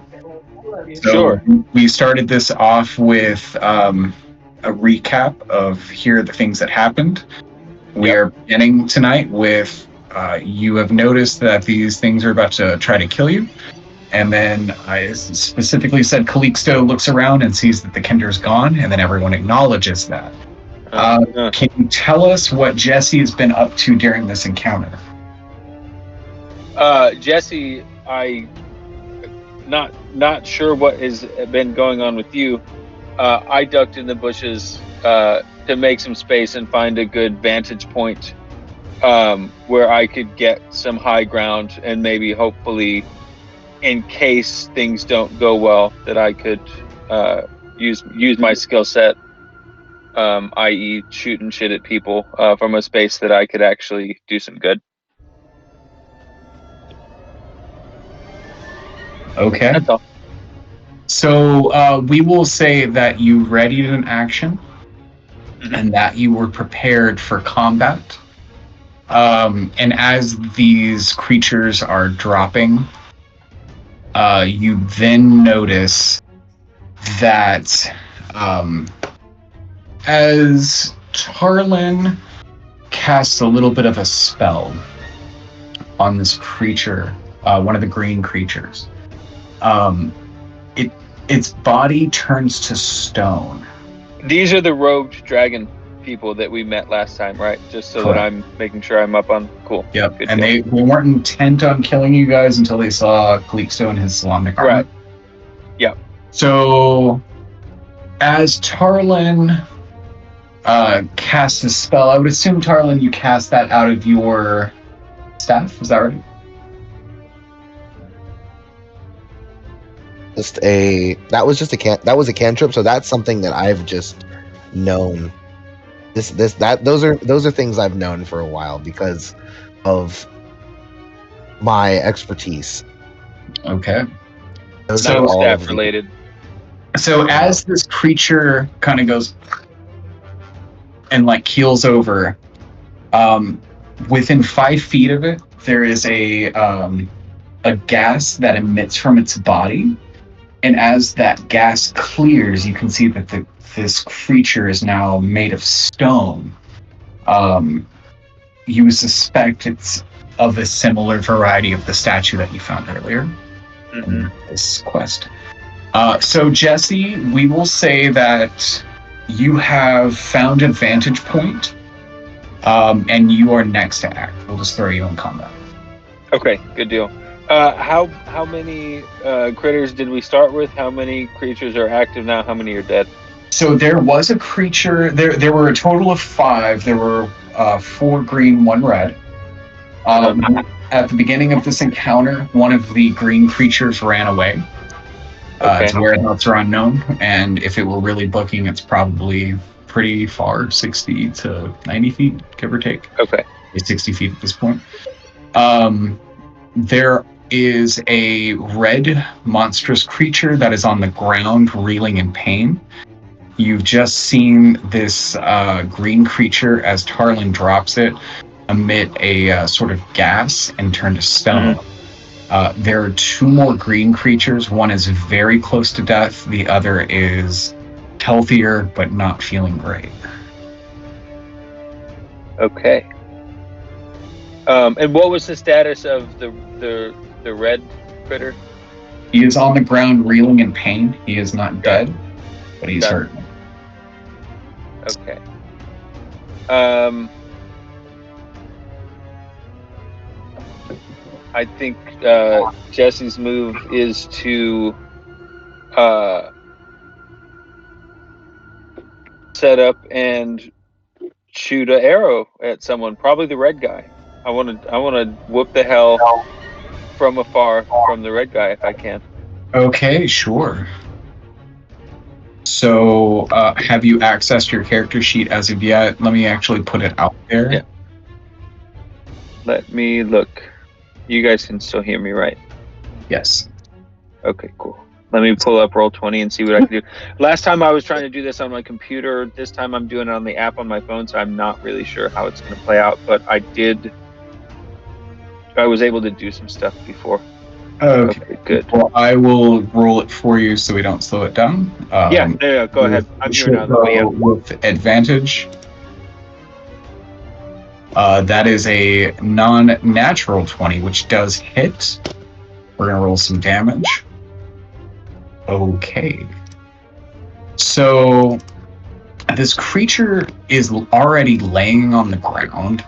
So Sure. we started this off with a recap of here are the things that happened. We Yep. are beginning tonight with you have noticed that these things are about to try to kill you. And then I specifically said Calixto looks around and sees that the Kinder's gone, and then everyone acknowledges that. Can you tell us what Jesse has been up to during this encounter? Jesse, I not sure what has been going on with you. I ducked in the bushes to make some space and find a good vantage point where I could get some high ground and maybe hopefully, in case things don't go well, that I could use my skill set, i.e., shooting shit at people from a space that I could actually do some good. Okay. That's all. So we will say that you readied an action and that you were prepared for combat. And as these creatures are dropping, you then notice that as Tarlin casts a little bit of a spell on this creature, one of the green creatures, its body turns to stone. These are the rogued dragon people that we met last time, right? Just so Correct. that I'm making sure I'm up on. Cool. Yep. Good And deal. they weren't intent on killing you guys until they saw Calypso in his Islamic armor. Right. Yep. So as Tarlin casts a spell, I would assume, Tarlin, you cast that out of your staff. Is that right? That was a cantrip, so that's something that I've just known. Those are things I've known for a while because of my expertise. Okay. Those Not are all staff of related. So as this creature kind of goes and like keels over, within 5 feet of it, there is a gas that emits from its body. And as that gas clears, you can see that this creature is now made of stone. You suspect it's of a similar variety of the statue that you found earlier in this quest. So, Jesse, we will say that you have found a vantage point, and you are next to act. We'll just throw you in combat. Okay, good deal. How many critters did we start with? How many creatures are active now? How many are dead? So there was a creature. There were a total of 5. There were 4 green, 1 red. At the beginning of this encounter, one of the green creatures ran away. Its whereabouts are unknown, and if it were really booking, it's probably pretty far, 60 to 90 feet, give or take. Okay. 60 feet at this point. There is a red monstrous creature that is on the ground, reeling in pain. You've just seen this green creature, as Tarlin drops it, emit a sort of gas and turn to stone. There are 2 more green creatures. One is very close to death. The other is healthier, but not feeling great. Okay. And what was the status of the red critter? He is on the ground, reeling in pain. He is not dead, but he's hurt. Okay. I think Jesse's move is to set up and shoot an arrow at someone, probably the red guy. I want to whoop the hell from afar from the red guy if I can. Okay, sure. So, have you accessed your character sheet as of yet? Let me actually put it out there. Yeah. Let me look. You guys can still hear me, right? Yes. Okay, cool. Let me pull up Roll20 and see what I can do. Last time I was trying to do this on my computer. This time I'm doing it on the app on my phone, so I'm not really sure how it's going to play out. But I was able to do some stuff before. Okay, good. Well, I will roll it for you so we don't slow it down. Yeah, go ahead. I'm here now. With advantage. That is a non-natural 20, which does hit. We're going to roll some damage. Okay. So this creature is already laying on the ground.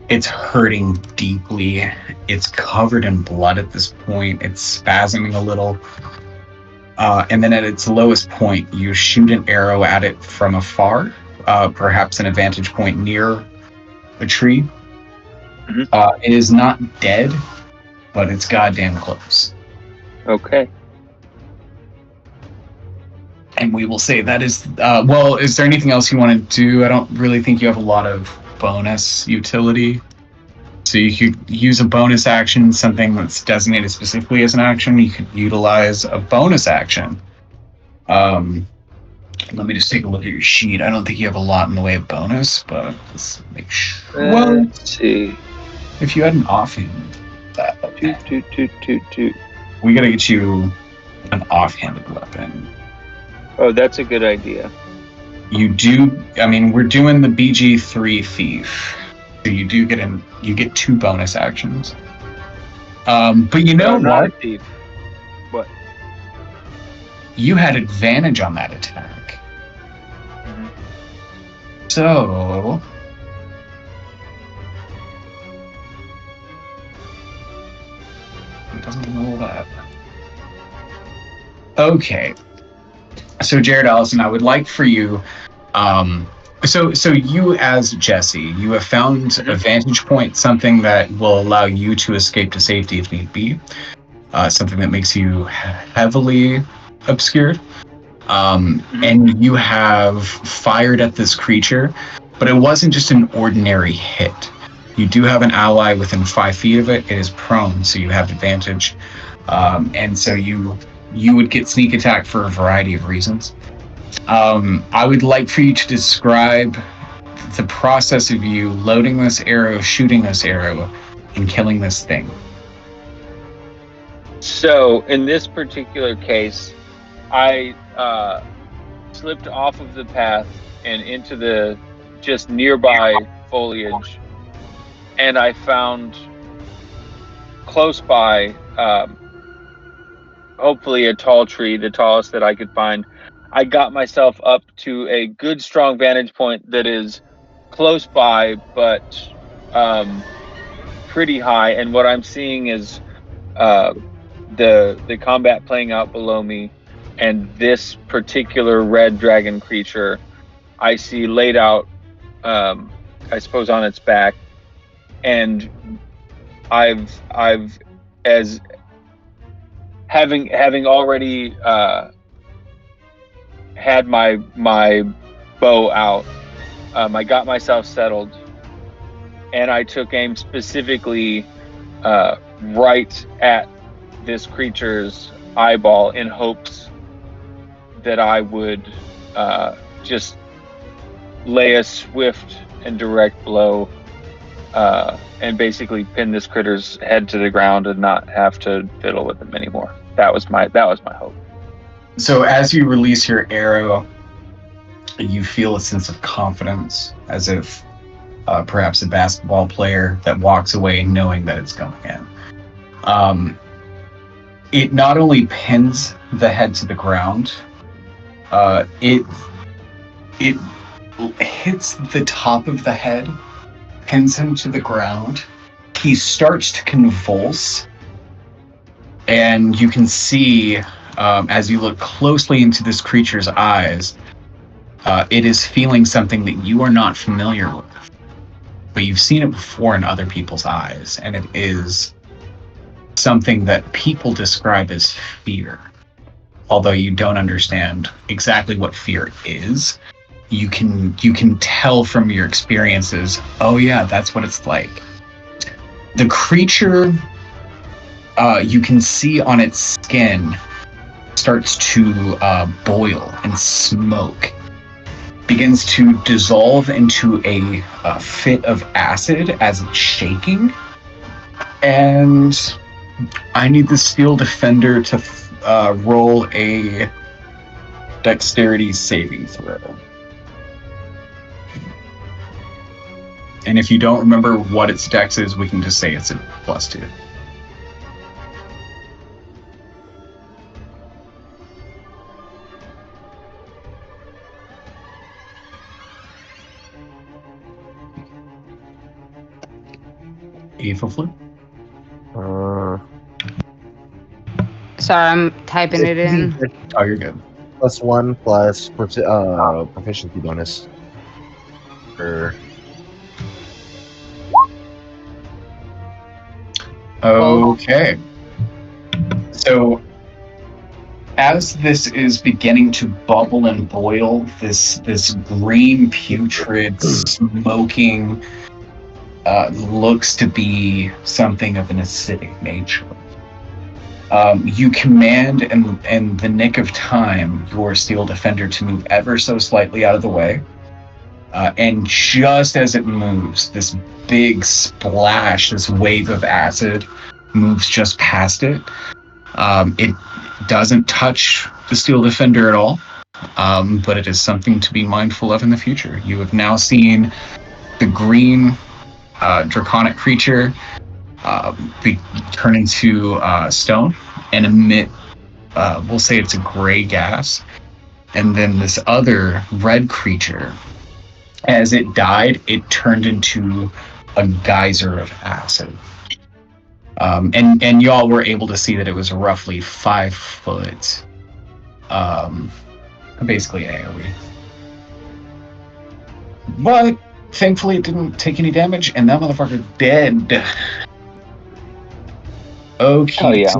It's hurting deeply. It's covered in blood at this point. It's spasming a little. And then at its lowest point, you shoot an arrow at it from afar, perhaps an vantage point near a tree. Mhm. It is not dead, but it's goddamn close. Okay. And we will say that is, well, is there anything else you want to do? I don't really think you have a lot of bonus utility. So you could use a bonus action, something that's designated specifically as an action. You could utilize a bonus action. Let me just take a look at your sheet. I don't think you have a lot in the way of bonus, but let's make sure. Well, Let's see. if you had an offhand, we gotta get you an offhanded weapon. Oh, that's a good idea. You do. I mean, we're doing the BG3 thief, so you do get 2 bonus actions. But you know I'm not what? a thief. What? You had advantage on that attack. Mhm. So it doesn't roll that. Okay. So Jared Allison, I would like for you. So you as Jesse, you have found a vantage point, something that will allow you to escape to safety if need be. Something that makes you heavily obscured. And you have fired at this creature, but it wasn't just an ordinary hit. You do have an ally within 5 feet of it. It is prone, so you have advantage. And so you would get sneak attack for a variety of reasons. I would like for you to describe the process of you loading this arrow, shooting this arrow, and killing this thing. So in this particular case, I slipped off of the path and into the just nearby foliage, and I found close by, hopefully a tall tree, the tallest that I could find. I got myself up to a good strong vantage point that is close by, but pretty high. And what I'm seeing is the combat playing out below me, and this particular red dragon creature I see laid out, I suppose, on its back, and I've as having already had my bow out. I got myself settled, and I took aim specifically right at this creature's eyeball in hopes that I would just lay a swift and direct blow and basically pin this critter's head to the ground and not have to fiddle with him anymore. That was my hope. So as you release your arrow, you feel a sense of confidence, as if perhaps a basketball player that walks away knowing that it's going in. It not only pins the head to the ground, it hits the top of the head, pins him to the ground. He starts to convulse, and you can see as you look closely into this creature's eyes, it is feeling something that you are not familiar with, but you've seen it before in other people's eyes, and it is something that people describe as fear. Although you don't understand exactly what fear is, you can tell from your experiences, oh yeah, that's what it's like. The creature, you can see on its skin, starts to boil and smoke, begins to dissolve into a fit of acid as it's shaking. And I need the Steel Defender to roll a dexterity saving throw. And if you don't remember what its dex is, we can just say it's a +2. Aethelflute. Sorry, I'm typing it in. Oh, you're good. +1 plus proficiency bonus. Okay. So, as this is beginning to bubble and boil, this green, putrid, smoking looks to be something of an acidic nature. You command, in the nick of time, your steel defender to move ever so slightly out of the way. And just as it moves, this big splash, this wave of acid moves just past it. It doesn't touch the steel defender at all, but it is something to be mindful of in the future. You have now seen the green draconic creature turn into stone and emit, we'll say it's a gray gas. And then this other red creature, as it died, it turned into a geyser of acid. And y'all were able to see that it was roughly 5 foot. Basically AoE. But thankfully it didn't take any damage, and that motherfucker dead. Okay. Oh, yeah.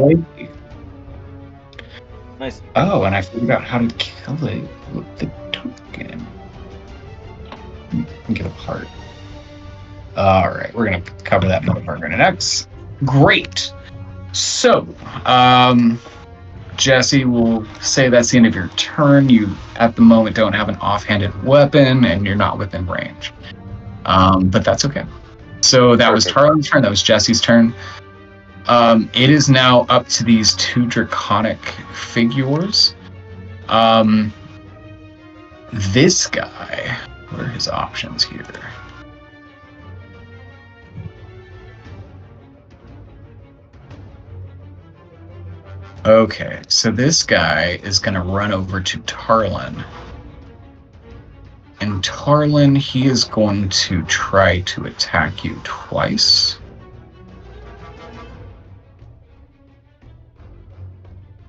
Nice. Oh, and I figured out how to kill it with the token. Get a heart. Alright, we're gonna cover that motherfucker in an X. Great. So, Jesse will say that's the end of your turn. You, at the moment, don't have an offhanded weapon, and you're not within range. But that's okay. So that was Tarlin's turn. That was Jesse's turn. It is now up to these 2 draconic figures. This guy, what are his options here? Okay, so this guy is going to run over to Tarlin. And Tarlin, he is going to try to attack you twice.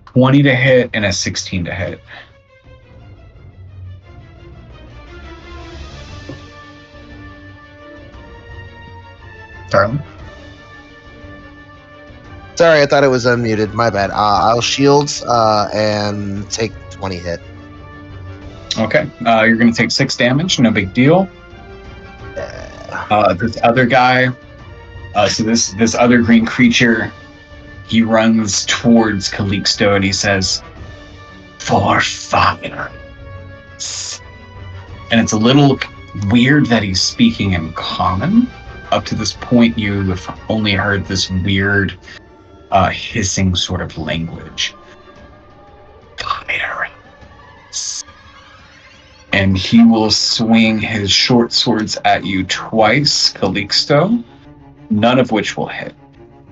$20 to hit and a 16 to hit. Tarlin? Sorry, I thought it was unmuted. My bad. I'll shields and take 20 hit. Okay, you're going to take 6 damage. No big deal. This other guy, so this other green creature, he runs towards Calixto and he says, "For fire." And it's a little weird that he's speaking in common. Up to this point, you've only heard this weird hissing sort of language. Fire. And he will swing his short swords at you twice, Calixto, none of which will hit.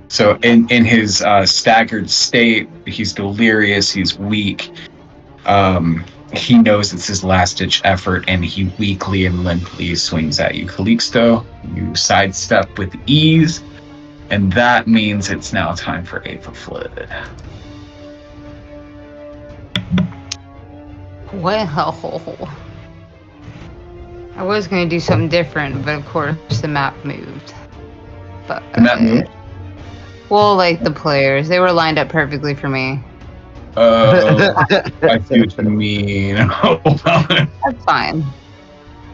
So in his staggered state, he's delirious, he's weak. He knows it's his last-ditch effort, and he weakly and limply swings at you, Calixto. You sidestep with ease, and that means it's now time for Aethelflute. Well, I was going to do something different, but of course the map moved. But The map moved? Well, like the players, they were lined up perfectly for me. I see what you mean. That's fine.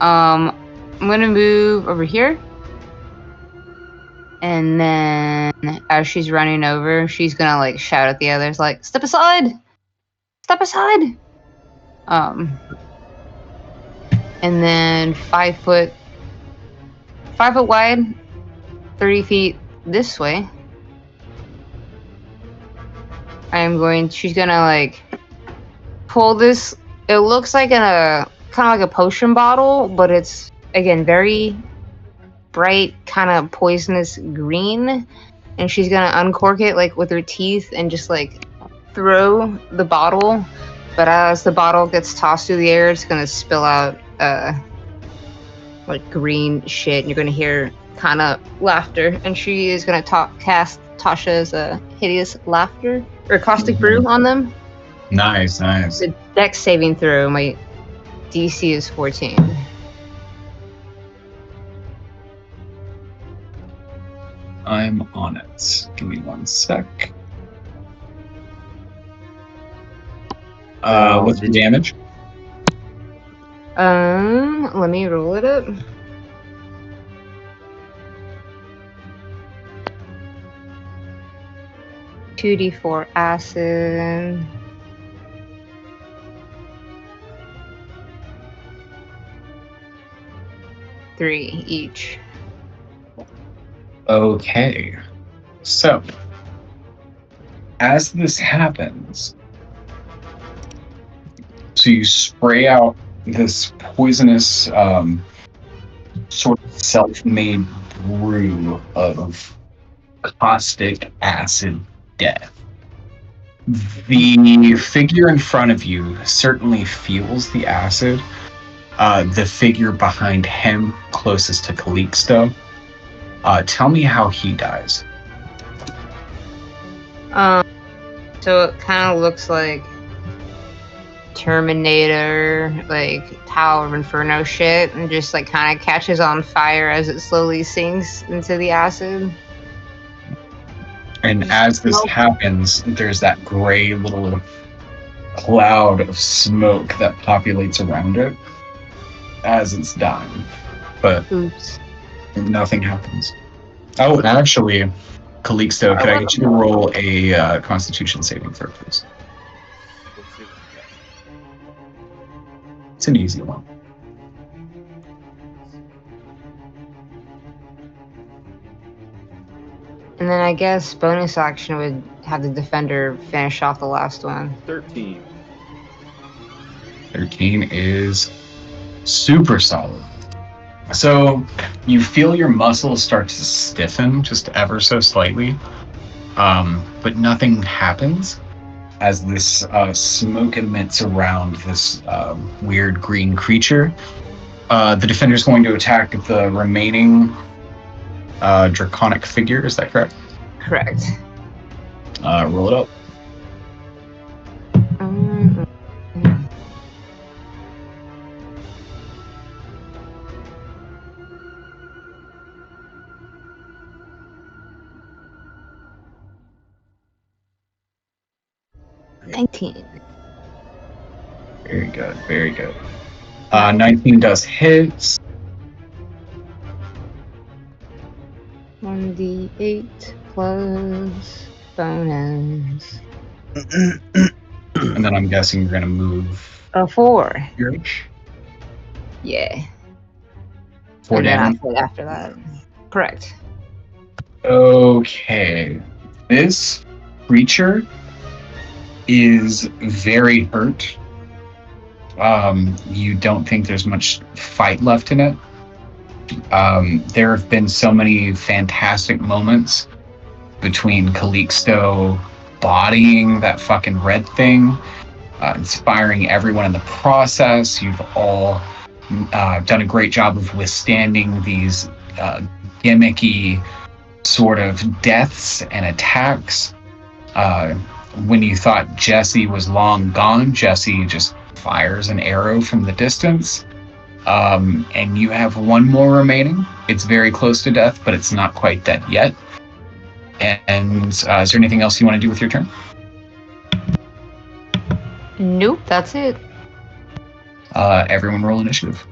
I'm gonna move over here, and then as she's running over, she's gonna like shout at the others, like, "Step aside! Step aside!" And then 5 foot wide, 30 feet this way. She's gonna like pull this. It looks like kind of like a potion bottle, but it's again very bright, kind of poisonous green. And she's gonna uncork it like with her teeth and just like throw the bottle. But as the bottle gets tossed through the air, it's gonna spill out like green shit, and you're gonna hear kind of laughter, and she is gonna cast Tasha's hideous laughter or caustic brew on them. Nice. The dex saving throw. My DC is 14. I'm on it. Give me 1 sec. What's the damage? Let me roll it up. $2d4 acid. Three each. Okay. So, as this happens, so you spray out this poisonous sort of self-made brew of caustic acid death. The figure in front of you certainly feels the acid. The figure behind him, closest to Calixto, tell me how he dies. So it kind of looks like Terminator, like Tower of Inferno shit, and just like kind of catches on fire as it slowly sinks into the acid. And as this happens, there's that gray little cloud of smoke that populates around it as it's dying. But Oops. nothing happens. Oh, actually, Calixto, could I get you to roll a Constitution saving throw, please? Let's see what we got. It's an easy one. And then I guess bonus action would have the defender finish off the last one. 13. 13 is super solid. So you feel your muscles start to stiffen just ever so slightly, but nothing happens as this smoke emits around this weird green creature. The defender's going to attack the remaining draconic figure, is that correct? Correct. Roll it up. $19. Very good, very good. 19 does hit. 1d8 plus bonus. And then I'm guessing you're going to move. 4. Here. Yeah. 4 and damage. Then after that. Correct. Okay. This creature is very hurt. You don't think there's much fight left in it. There have been so many fantastic moments between Calixto bodying that fucking red thing, inspiring everyone in the process. You've all done a great job of withstanding these gimmicky sort of deaths and attacks. When you thought Jesse was long gone, Jesse just fires an arrow from the distance. And you have one more remaining. It's very close to death, but it's not quite dead yet. And is there anything else you want to do with your turn? Nope, that's it. Everyone roll initiative.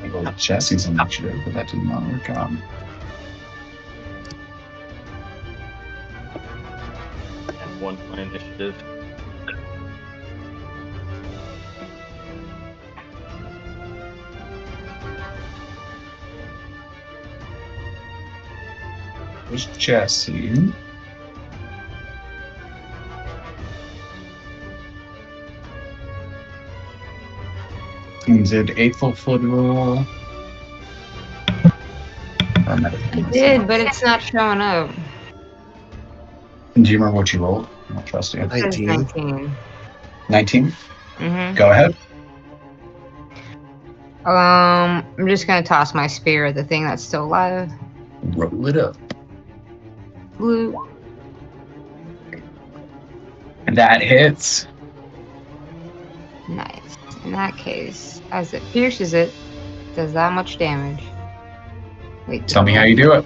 I go with Jesse's initiative, but that did not work out. And 1 my initiative. There's Jesse. You did a full flood roll. I did, but it's not showing up. Do you remember what you rolled? I'll trust you. It says 19. 19? Mm-hmm. Go ahead. I'm just gonna toss my spear at the thing that's still alive. Roll it up. Blue. That hits. Nice. In that case, as it pierces it, does that much damage. Wait. Tell me how you do it.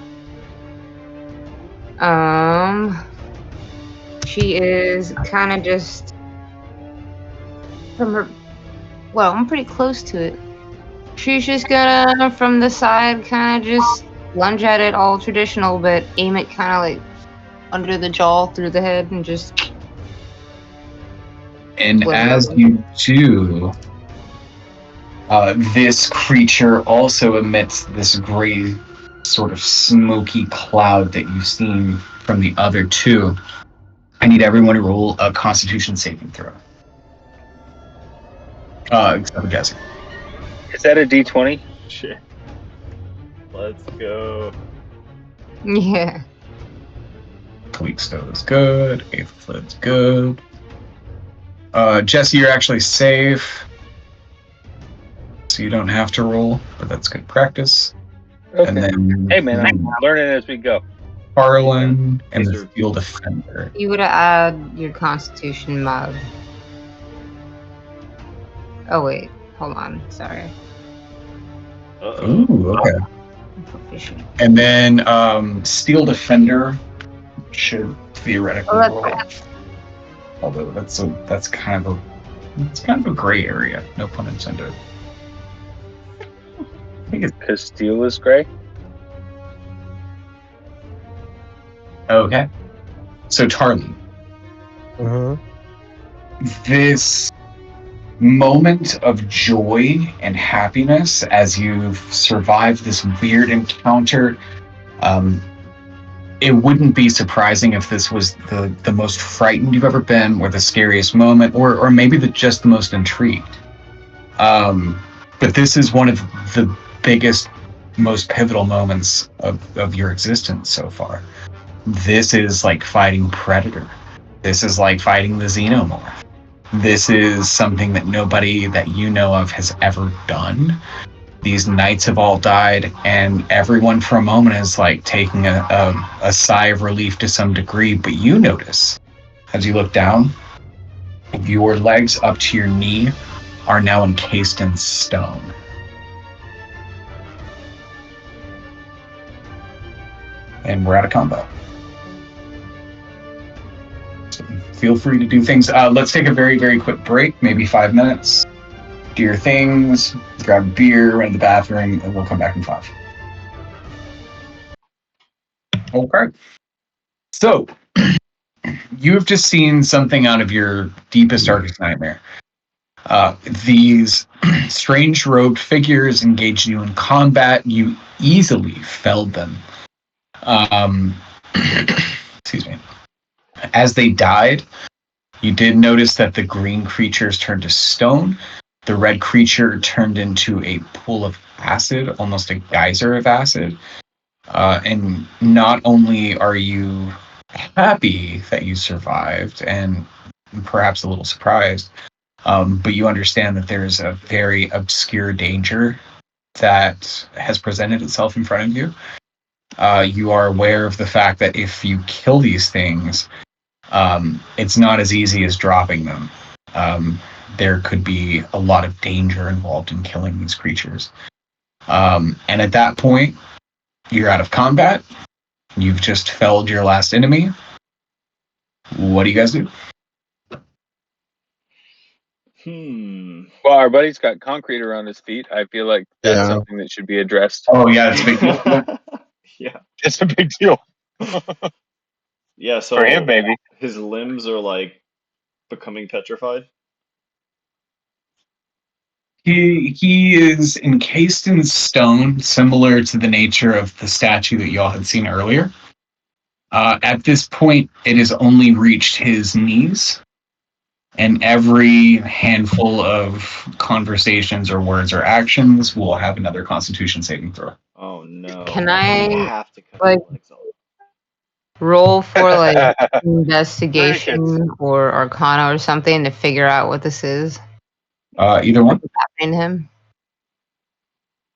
She is kind of just from her. Well, I'm pretty close to it. She's just gonna, from the side, kind of just lunge at it all traditional, but aim it kind of like under the jaw, through the head, and just. And as you do, this creature also emits this gray, sort of smoky cloud that you've seen from the other two. I need everyone to roll a Constitution saving throw. Except for Jesse. Is that a D20? Shit. Let's go. Yeah. Calixto is good. Aethelflaed's good. Jesse, you're actually safe. So you don't have to roll, but that's good practice. Okay. And then Hey man, I'm learning as we go. Harlan and the Steel Defender. You would add your Constitution mod. Oh wait, hold on. Sorry. Ooh, okay. And then Steel Defender should theoretically roll. Although that's kind of a gray area. No pun intended. I think it's because steel is gray. Okay. So Tarly, this moment of joy and happiness as you've survived this weird encounter, it wouldn't be surprising if this was the most frightened you've ever been, or the scariest moment, or maybe just the most intrigued. But this is one of the biggest, most pivotal moments of your existence so far. This is like fighting Predator. This is like fighting the Xenomorph. This is something that nobody that you know of has ever done. These knights have all died, and everyone for a moment is like taking a sigh of relief to some degree, but you notice, as you look down, your legs up to your knee are now encased in stone. And we're out of combat. So feel free to do things. Let's take a very, very quick break, maybe 5 minutes. Do your things, grab a beer, run to the bathroom, and we'll come back in 5. Okay. So, you have just seen something out of your deepest, darkest nightmare. These strange robed figures engaged you in combat. You easily felled them. Excuse me. As they died, you did notice that the green creatures turned to stone. The red creature turned into a pool of acid, almost a geyser of acid. And not only are you happy that you survived and perhaps a little surprised, but you understand that there's a very obscure danger that has presented itself in front of you. You are aware of the fact that if you kill these things, it's not as easy as dropping them. There could be a lot of danger involved in killing these creatures. And at that point, you're out of combat. You've just felled your last enemy. What do you guys do? Well, our buddy's got concrete around his feet. I feel like that's something that should be addressed. Oh yeah, it's a big deal. Yeah, it's a big deal. Yeah, so for him, maybe his limbs are like becoming petrified. He is encased in stone, similar to the nature of the statue that y'all had seen earlier. At this point, it has only reached his knees. And every handful of conversations or words or actions will have another Constitution saving throw. Oh no! Can I have to cut like your legs off? roll for like Very investigation or Arcana or something to figure out what this is? Either one. What's happening to him?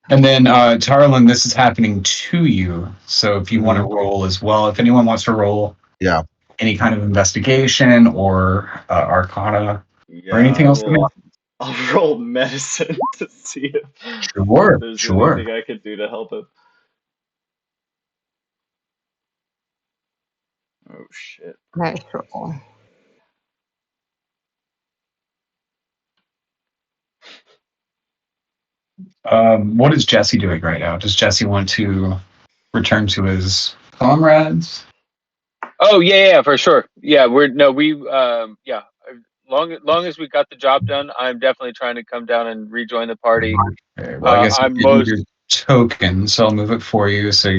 And then Tarlin, this is happening to you. So if you want to roll as well, if anyone wants to roll, Yeah. any kind of investigation or Arcana Yeah, or anything else. I'll roll medicine to see if there's Sure. anything I could do to help him. Oh shit! Nice roll. What is Jesse doing right now? Does Jesse want to return to his comrades? Oh yeah, for sure. Yeah, yeah. Long as we got the job done, I'm definitely trying to come down and rejoin the party. Okay, well, I guess I'm you need your token, so I'll move it for you. So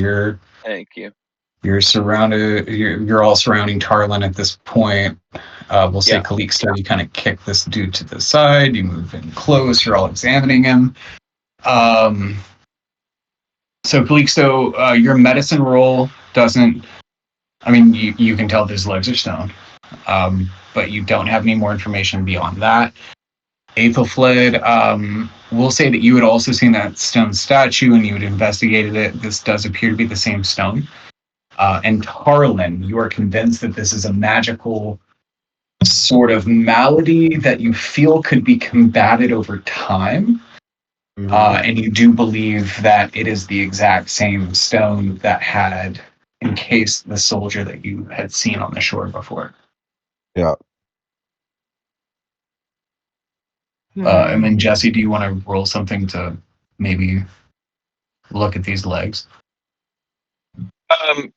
Thank you. you're surrounded. You're all surrounding Tarlin at this point. We'll say Calixto, you kind of kick this dude to the side. You move in close. You're all examining him. So Calixto, your medicine roll doesn't. I mean, you can tell his legs are stone, but you don't have any more information beyond that. Aethelfled, we'll say that you had also seen that stone statue and you had investigated it. This does appear to be the same stone. And Tarlin, you are convinced that this is a magical sort of malady that you feel could be combated over time. And you do believe that it is the exact same stone that had encased the soldier that you had seen on the shore before. Yeah. And then Jesse, do you want to roll something to maybe look at these legs?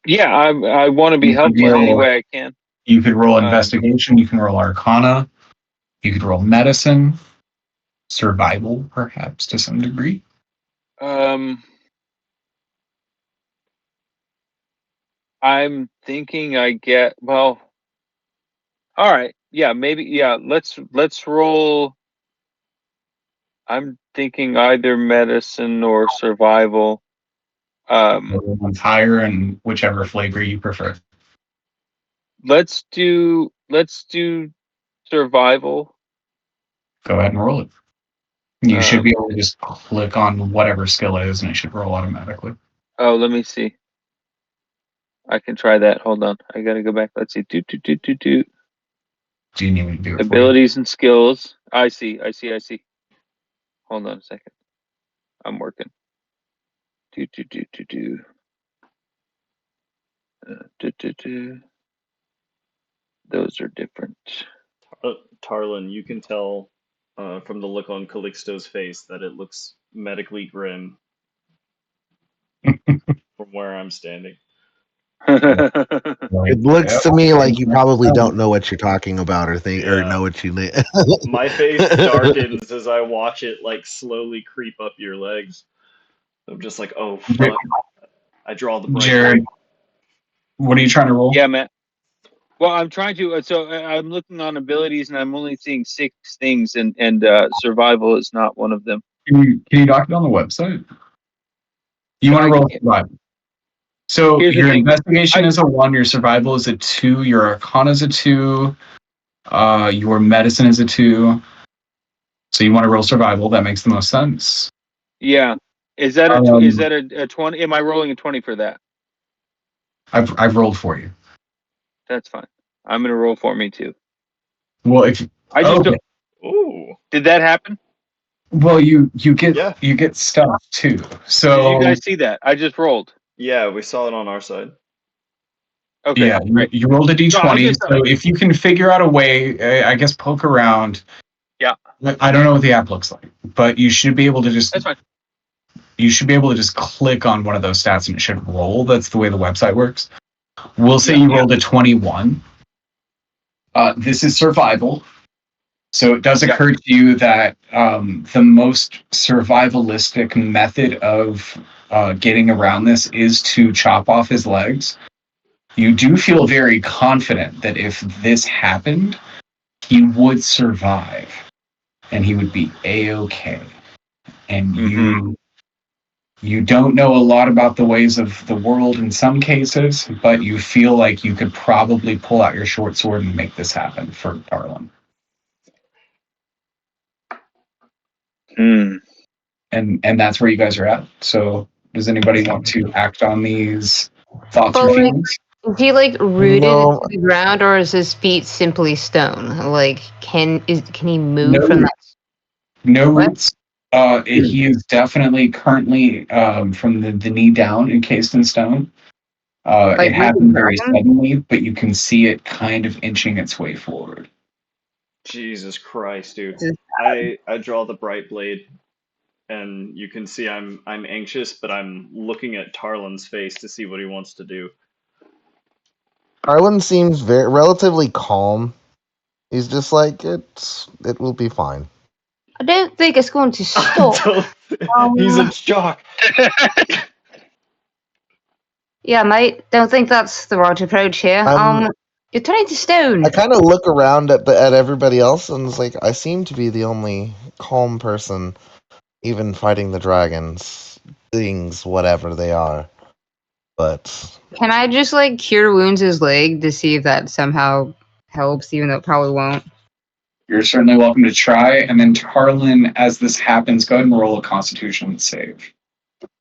Yeah, I want to be helpful in any way I can. You could roll investigation. You can roll Arcana. You could roll medicine, survival, perhaps to some degree. I'm thinking I get well. All right. Yeah, maybe. Yeah, let's roll. I'm thinking either medicine or survival. One's higher, and whichever flavor you prefer. Let's do survival. Go ahead and roll it. You should be able to just click on whatever skill it is, and it should roll automatically. Oh, let me see. I can try that. Hold on. I gotta go back. Let's see. Do. Do you need me to do it? Abilities and skills. I see. Hold on a second. I'm working. Do. Those are different. Tarlin, you can tell from the look on Calixto's face that it looks medically grim from where I'm standing. It looks to me like you probably don't know what you're talking about or think or know what you need. My face darkens as I watch it like slowly creep up your legs. I'm just like, oh fuck. I draw the break. Jared, what are you trying to roll? Yeah, man. Well, I'm trying to. So I'm looking on abilities, and I'm only seeing 6 things, and survival is not one of them. Can you dock it on the website? You want to roll survival. So your investigation is a 1, your survival is a 2, your Arcana is a 2, your medicine is a 2. So you want to roll survival. That makes the most sense. Yeah. Is that a 20? Am I rolling a 20 for that? I've rolled for you. That's fine. I'm gonna roll for me too. Well, if I just don't. Ooh. Did that happen? Well, you get stuff too. So did you guys see that? I just rolled. Yeah, we saw it on our side. Okay. Yeah, you rolled a d20. So if you can figure out a way, I guess poke around. Yeah. I don't know what the app looks like, but you should be able to just. That's fine. You should be able to just click on one of those stats and it should roll. That's the way the website works. We'll say you rolled a 21. This is survival. So it does occur to you that the most survivalistic method of getting around this is to chop off his legs. You do feel very confident that if this happened, he would survive, and he would be A-okay. And you don't know a lot about the ways of the world in some cases, but you feel like you could probably pull out your short sword and make this happen for Tarlin. And that's where you guys are at. So does anybody want to act on these thoughts or But, like, feelings? is he like rooted No. into the ground, or is his feet simply stone? Like, can he move No from that? roots. No What? roots. He is definitely currently from the knee down encased in stone. Like It with the happened very dragon? suddenly, but you can see it kind of inching its way forward. Jesus Christ, dude. Just- I draw the bright blade, and you can see I'm anxious, but I'm looking at Tarlin's face to see what he wants to do. Arlen seems relatively calm. He's just like, it will be fine. I don't think it's going to stop. He's in shock. Yeah, mate. Don't think that's the right approach here. You're turning to stone. I kind of look around at everybody else and it's like, I seem to be the only calm person, even fighting the dragons, things, whatever they are. But Can I just like cure wounds his leg to see if that somehow helps, even though it probably won't? You're certainly welcome to try. And then Tarlin, as this happens, go ahead and roll a Constitution save.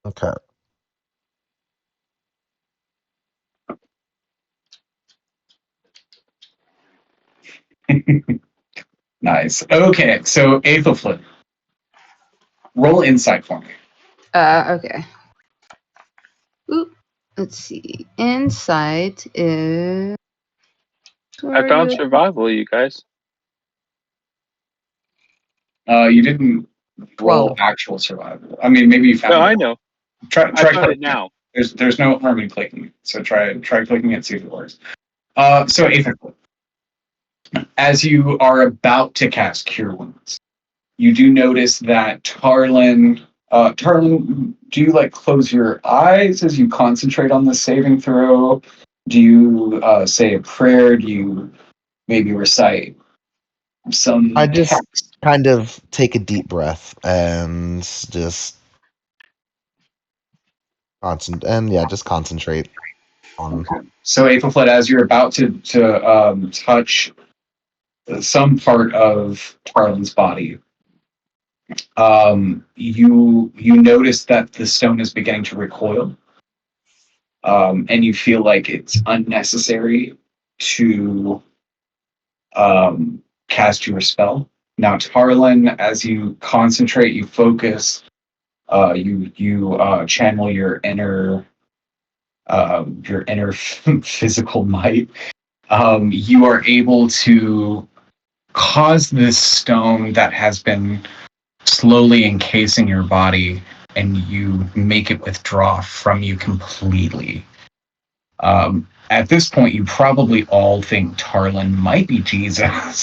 okay. Nice. Okay, so Aethelflip, roll insight for me. Okay. Oop. Let's see. Insight is. I found survival, you guys. You didn't roll 12. actual survival. I mean, maybe you found No, it. I know. Try I found clicking it now. There's no harm in clicking it. So try clicking it, see if it works. So Aethelflip, as you are about to cast Cure Wounds, you do notice that Tarlin, do you like close your eyes as you concentrate on the saving throw? Do you say a prayer? Do you maybe recite some I just text? kind of take a deep breath and just just concentrate on. Okay. So Aethelfled, as you're about to touch some part of Tarlin's body, you notice that the stone is beginning to recoil, and you feel like it's unnecessary to cast your spell. Now, Tarlin, as you concentrate, you focus, you channel your inner physical might. You are able to cause this stone that has been slowly encasing your body, and you make it withdraw from you completely. At this point, you probably all think Tarlin might be Jesus.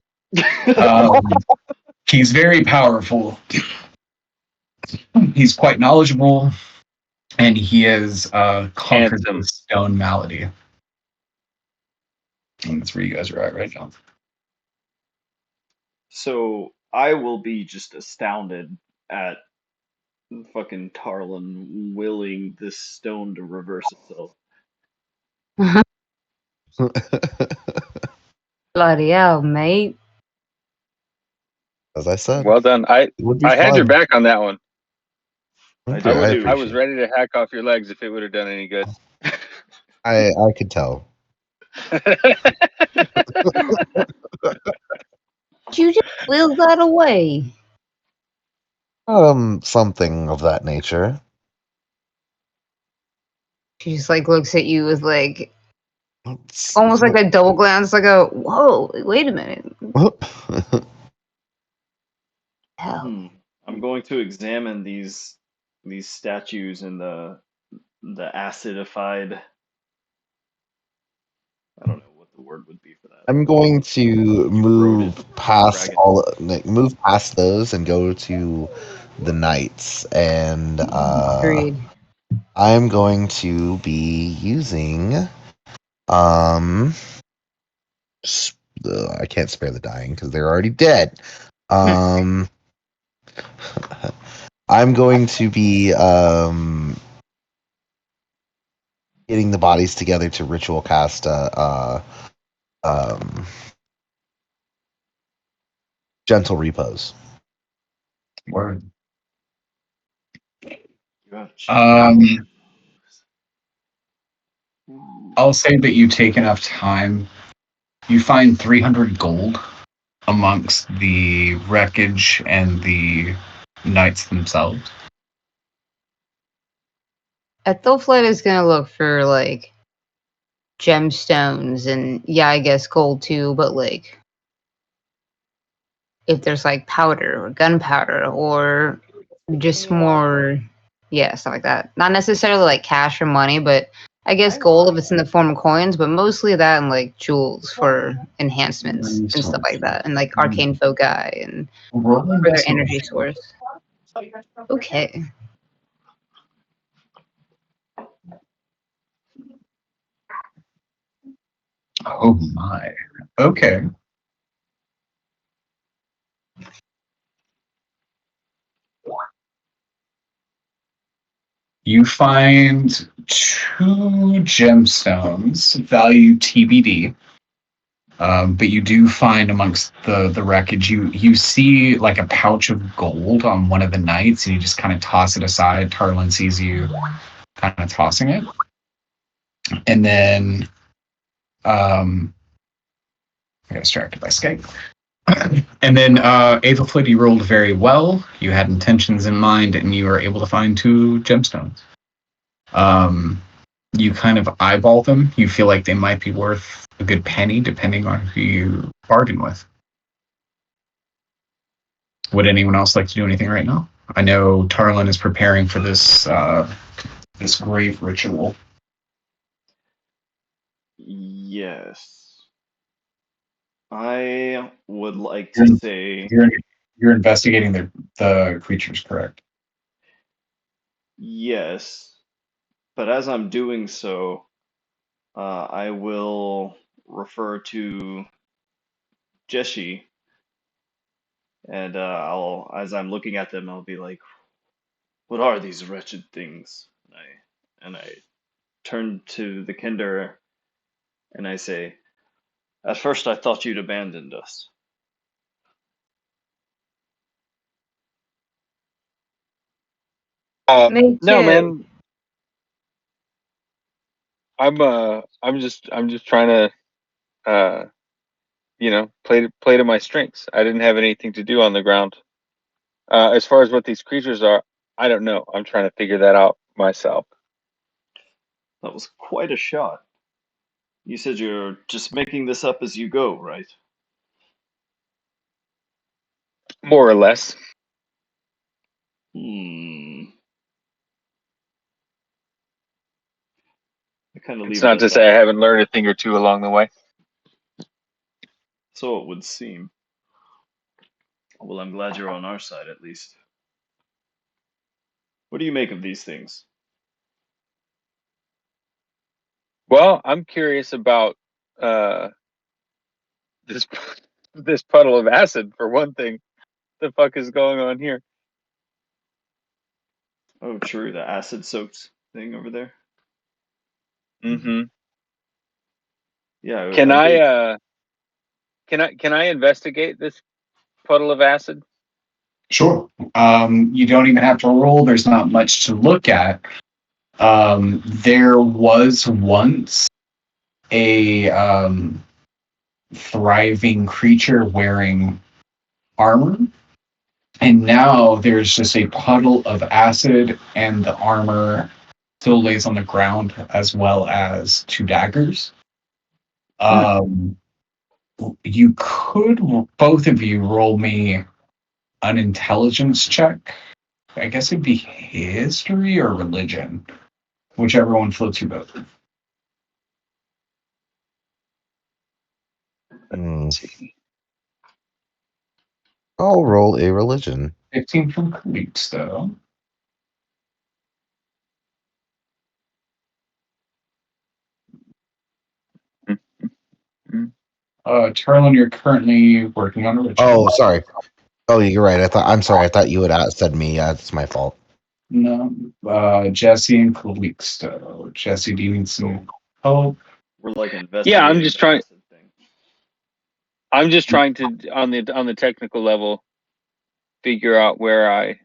He's very powerful. He's quite knowledgeable, and he has conquered Handsome. the stone malady. And that's where you guys are at right now. So I will be just astounded at fucking Tarlin willing this stone to reverse itself. Bloody hell, mate. As I said, Well done. I would be had your fun. back on that one. I I was appreciate ready to hack off your legs if it would have done any good. I could tell. Did you just will that away? Something of that nature. She just like looks at you with like It's- almost like a double glance, like a whoa, wait a minute. Hell. I'm going to examine these statues and the acidified. I don't know what the word would be for that. I'm going to move Eroded past dragon. move past those and go to the knights, and Agreed. I'm going to be using um I can't spare the dying because they're already dead. I'm going to be getting the bodies together to ritual cast gentle repose. Word. You have I'll say that you take enough time. You find 300 gold amongst the wreckage and the knights themselves. Ethelflaed is gonna look for like gemstones and yeah, I guess gold too, but like if there's like powder or gunpowder or just more stuff like that. Not necessarily like cash or money, but I guess gold if it's in the form of coins, but mostly that and like jewels for enhancements and stuff like that. And like arcane foci and Roll for their investigation. energy source. Okay. Oh my. Okay. You find 2 gemstones, value TBD. But you do find amongst the wreckage, you see like a pouch of gold on one of the knights, and you just kind of toss it aside. Tarlin sees you kind of tossing it, and then I got distracted by Skype. And then Aethelflaed, you rolled very well. You had intentions in mind, and you were able to find 2 gemstones. You kind of eyeball them. You feel like they might be worth a good penny, depending on who you bargain with. Would anyone else like to do anything right now? I know Tarlin is preparing for this this grave ritual. Yes. I would like to You're say you're investigating the creatures, correct? yes, but as I'm doing so, I will refer to Jeshi, and as I'm looking at them, I'll be like, "What are these wretched things?" And I turn to the Kinder and I say, "At first, I thought you'd abandoned us." Me No, too. man. I'm just trying to play to my strengths. I didn't have anything to do on the ground. As far as what these creatures are, I don't know. I'm trying to figure that out myself. That was quite a shot. You said you're just making this up as you go, right? More or less. Hmm. I kind of It's leave it not at to say I that. haven't learned a thing or two along the way. So it would seem. Well, I'm glad you're on our side at least. What do you make of these things? Well, I'm curious about uh, this this puddle of acid for one thing. The fuck is going on here? Oh, true, the acid soaked thing over there. Mm-hmm. Yeah, Can I I did. can I investigate this puddle of acid? Sure. You don't even have to roll. There's not much to look at. There was once a thriving creature wearing armor, and now there's just a puddle of acid, and the armor still lays on the ground, as well as 2 daggers. Um, you could both of you roll me an intelligence check. I guess it'd be history or religion, whichever one floats your boat. Hmm. I'll roll a religion. 15 from Creeks, though. Mm-hmm. Tarlin, you're currently working on a ritual. Oh, sorry. Oh, you're right. I'm sorry. I thought you had said me. Yeah, it's my fault. No. Jesse and Calixto. Jesse, do you need some help? We're like investigating. Yeah, I'm just the trying. acid thing. I'm just trying to on the technical level figure out where I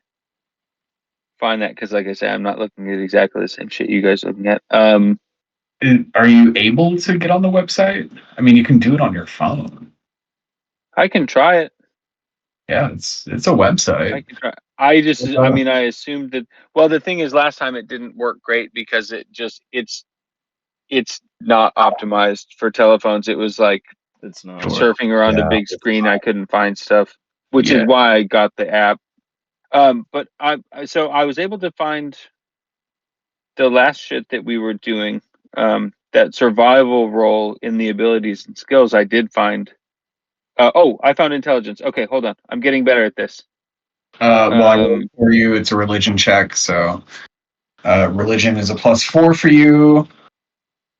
find that, because, like I say, I'm not looking at exactly the same shit you guys are looking at. Are you able to get on the website? I mean, you can do it on your phone. I can try it. Yeah, it's a website. I can try. I mean, I assumed that. Well, the thing is, last time it didn't work great because it's not optimized for telephones. It was like It's not. surfing around a big screen. I couldn't find stuff, which is Yeah. why I got the app. But I was able to find the last shit that we were doing. That survival role in the abilities and skills. I did find. I found intelligence. Okay, hold on. I'm getting better at this. Well, I rolled for you. It's a religion check, so religion is a +4 for you.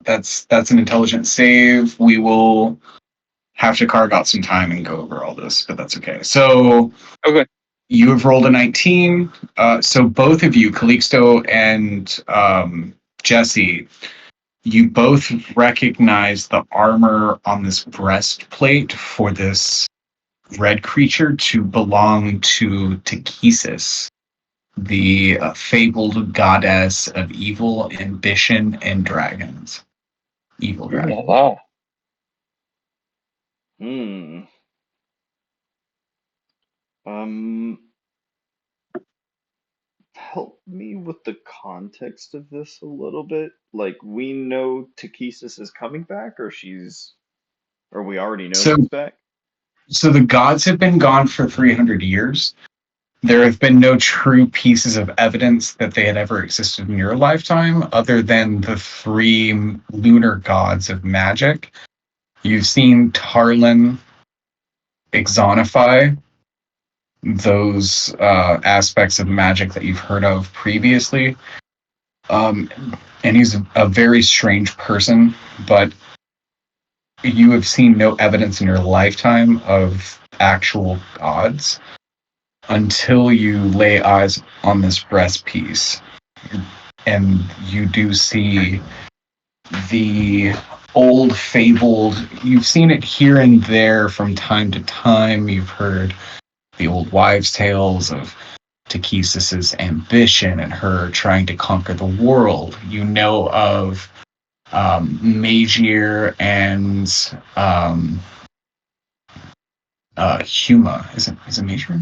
That's an intelligence save. We will have to carve out some time and go over all this, but that's okay. So, okay, you have rolled a 19. So both of you, Calixto and Jesse, you both recognize the armor on this breastplate for this red creature to belong to Takesis, the fabled goddess of evil, ambition, and dragons. Evil dragon. wow. Help me with the context of this a little bit. Like, we know Takesis is coming back, or we already know she's back? So the gods have been gone for 300 years. There have been no true pieces of evidence that they had ever existed in your lifetime, other than the 3 lunar gods of magic. You've seen Tarlin exonify those aspects of magic that you've heard of previously. And he's a very strange person, but you have seen no evidence in your lifetime of actual gods until you lay eyes on this breast piece. And you do see the old fabled, you've seen it here and there from time to time. You've heard the old wives' tales of Takesis's ambition and her trying to conquer the world. You know of Magier and Huma. Is it Magier?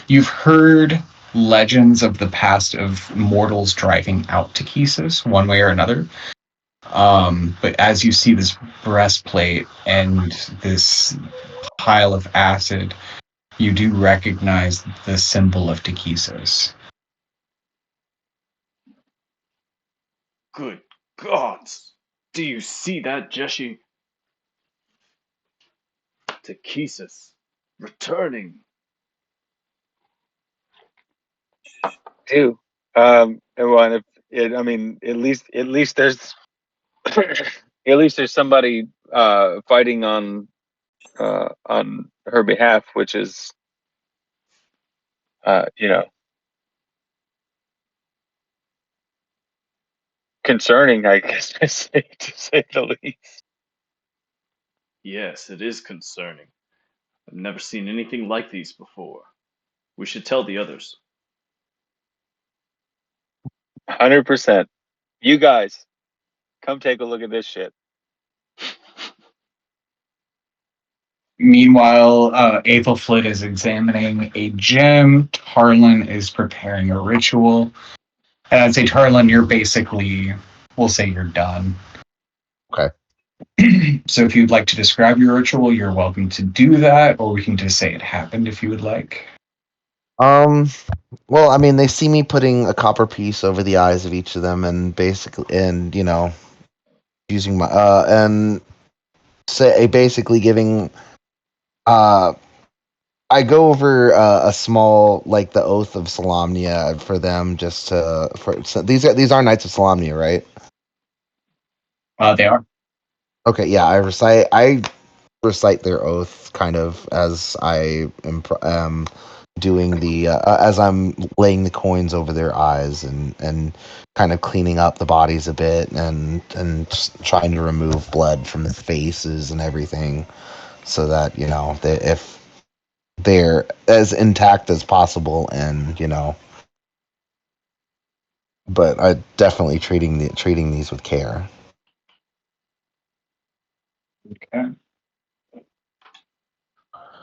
You've heard legends of the past of mortals driving out Takesis one way or another. But as you see this breastplate and this pile of acid, you do recognize the symbol of Takesis. Good gods! Do you see that, Jesse? Takesis returning. Do and well, I mean, at least there's at least there's somebody fighting on her behalf, which is concerning, I guess, to say the least. Yes, it is concerning. I've never seen anything like these before. We should tell the others. 100%. You guys, come take a look at this shit. Meanwhile, Aethelflid is examining a gem. Tarlin is preparing a ritual. And I'd say, Tarlin, you're basically, we'll say you're done. Okay. So if you'd like to describe your ritual, you're welcome to do that, or we can just say it happened if you would like. Well, I mean, they see me putting a copper piece over the eyes of each of them, and basically, and using my and say basically giving I go over a small, like, the oath of Solamnia for them, just to so these are Knights of Solamnia, right? They are. Okay, yeah, I recite. I recite their oath, kind of as I am doing the as I'm laying the coins over their eyes and kind of cleaning up the bodies a bit and just trying to remove blood from the faces and everything, so that if they're as intact as possible, and but I definitely treating these with care. Okay.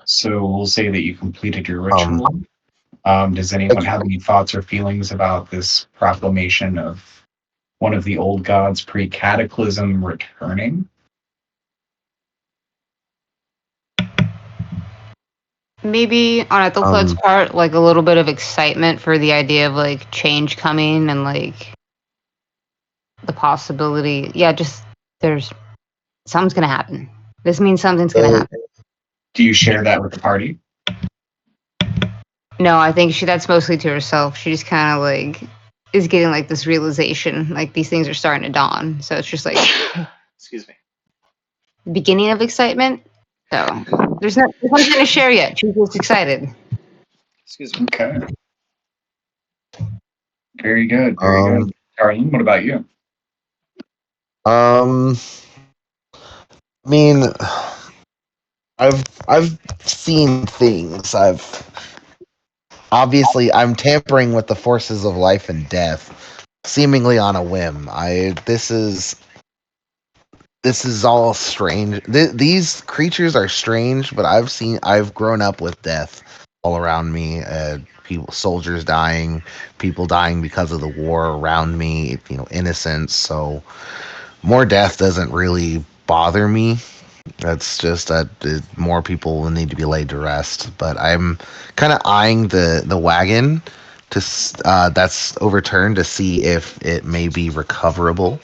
So we'll say that you completed your ritual. Does anyone have any thoughts or feelings about this proclamation of one of the old gods pre-cataclysm returning? Maybe on Ethelflaed's part, like a little bit of excitement for the idea of like change coming and like the possibility. Yeah, just there's something's gonna happen. This means something's gonna happen. Do you share that with the party? No, I think that's mostly to herself. She just kind of like is getting like this realization, like these things are starting to dawn. So it's just like Excuse me. beginning of excitement. So there's nothing to share yet. She's just excited. Excuse me. Okay. Very good. Very good. Darlene, what about you? I mean, I've seen things. I'm tampering with the forces of life and death, seemingly on a whim. This is all strange. These creatures are strange, but I've grown up with death all around me. Soldiers dying, people dying because of the war around me. Innocents. So more death doesn't really bother me. That's just that more people will need to be laid to rest. But I'm kind of eyeing the wagon that's overturned to see if it may be recoverable.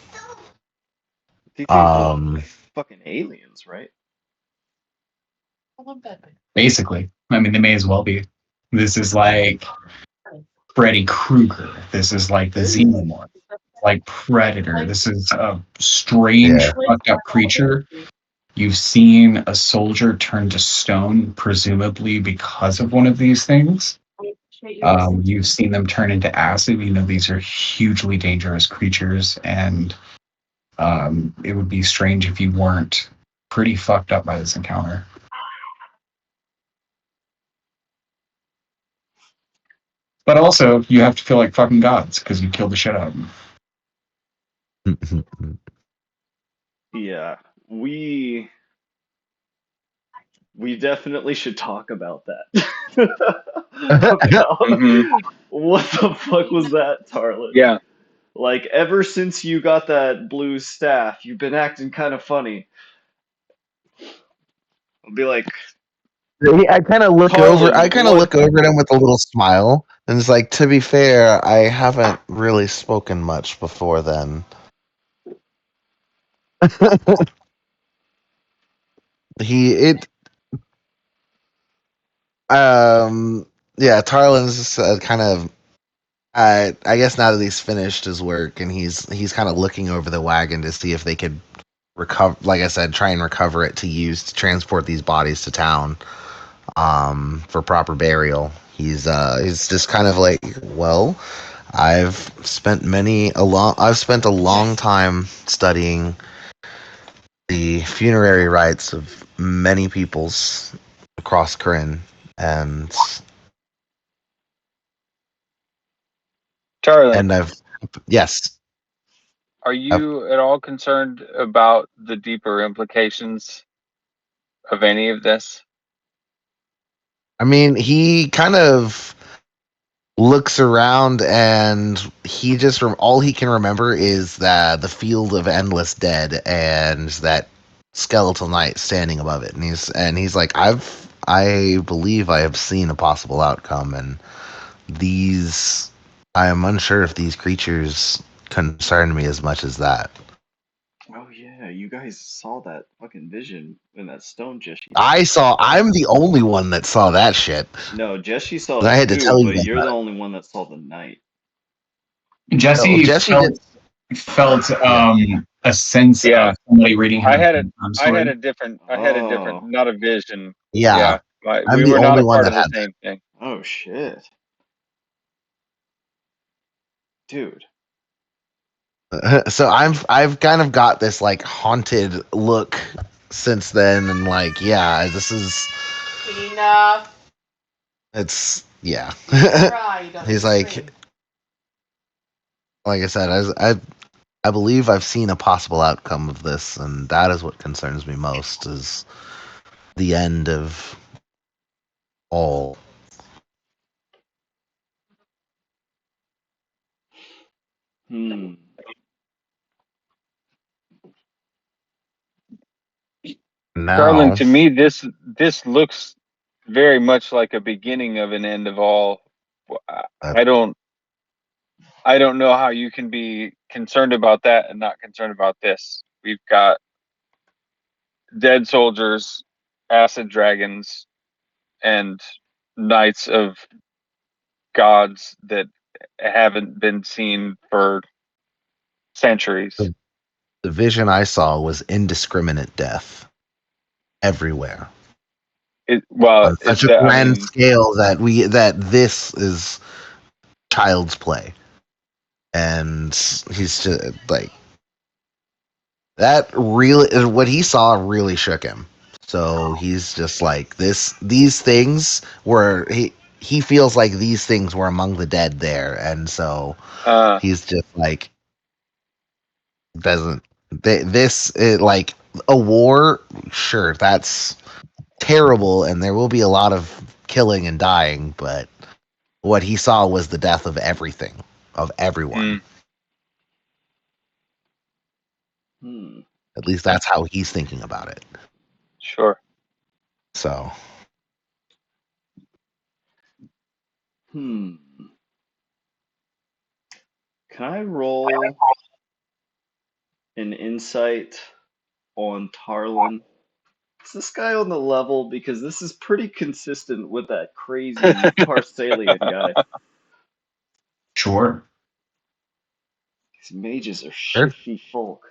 These things look fucking aliens, right? Basically. I mean, they may as well be. This is like Freddy Krueger. This is like the Xenomorph. Like Predator. This is a strange, Yeah. fucked up creature. You've seen a soldier turn to stone, presumably because of one of these things. You've seen them turn into acid. These are hugely dangerous creatures, and it would be strange if you weren't pretty fucked up by this encounter. But also, you have to feel like fucking gods because you killed the shit out of them. Yeah, we definitely should talk about that. About what the fuck was that, Tarlet? Yeah. Like, ever since you got that blue staff, you've been acting kind of funny. I'll be like, I kind of look over. I Harlan, kind of what? look over at him with a little smile, and it's like, to be fair, I haven't really spoken much before then. It yeah, Tarlin's just, kind of. I guess now that he's finished his work and he's kind of looking over the wagon to see if they could recover. Like I said, try and recover it to use to transport these bodies to town, for proper burial. He's just kind of like, well, I've spent a long time studying the funerary rites of many peoples across Corinne, and Charlie, I've yes. are you at all concerned about the deeper implications of any of this? I mean, he kind of looks around, and he just all he can remember is the field of endless dead and that skeletal knight standing above it, and he's like, I believe I have seen a possible outcome, and I am unsure if these creatures concern me as much as that. Oh yeah, you guys saw that fucking vision in that stone, Jessie. I'm the only one that saw that shit. No, Jessie saw And I it had to too, tell you but you're the about only one that saw the knight. it. No, Jesse Jesse did. felt Yeah. a sense Yeah. of somebody reading him I had a a story. different, Oh. I had a different, not a vision. Yeah, I'm We the were not only a one part that of the had same thing. Oh shit. Dude. that. So I've kind of got this like haunted look since then, and like, yeah, this is Enough. it's yeah. Cried on He's the like, stream. like I said, I believe I've seen a possible outcome of this, and that is what concerns me most is the end of all. Hmm. Garland, Now, to me, this looks very much like a beginning of an end of all. I uh, I don't I don't know how you can be concerned about that and not concerned about this. We've got dead soldiers, acid dragons, and knights of gods that haven't been seen for centuries. the, the vision I saw was indiscriminate death everywhere on such a I grand mean, scale that this is child's play, and he's just like that. Really, what he saw really shook him. So he's just like this. These things were he feels like these things were among the dead there, and so uh, he's just like doesn't this like a war. Sure, that's terrible, and there will be a lot of killing and dying, but what he saw was the death of everything, of everyone. mm, Hmm. At least that's how he's thinking about it. sure. So Hmm. Can I roll an insight on Tarlin? Is this guy on the level? Because this is pretty consistent with that crazy Tarsalian guy. Sure. These mages are sure. shifty folk.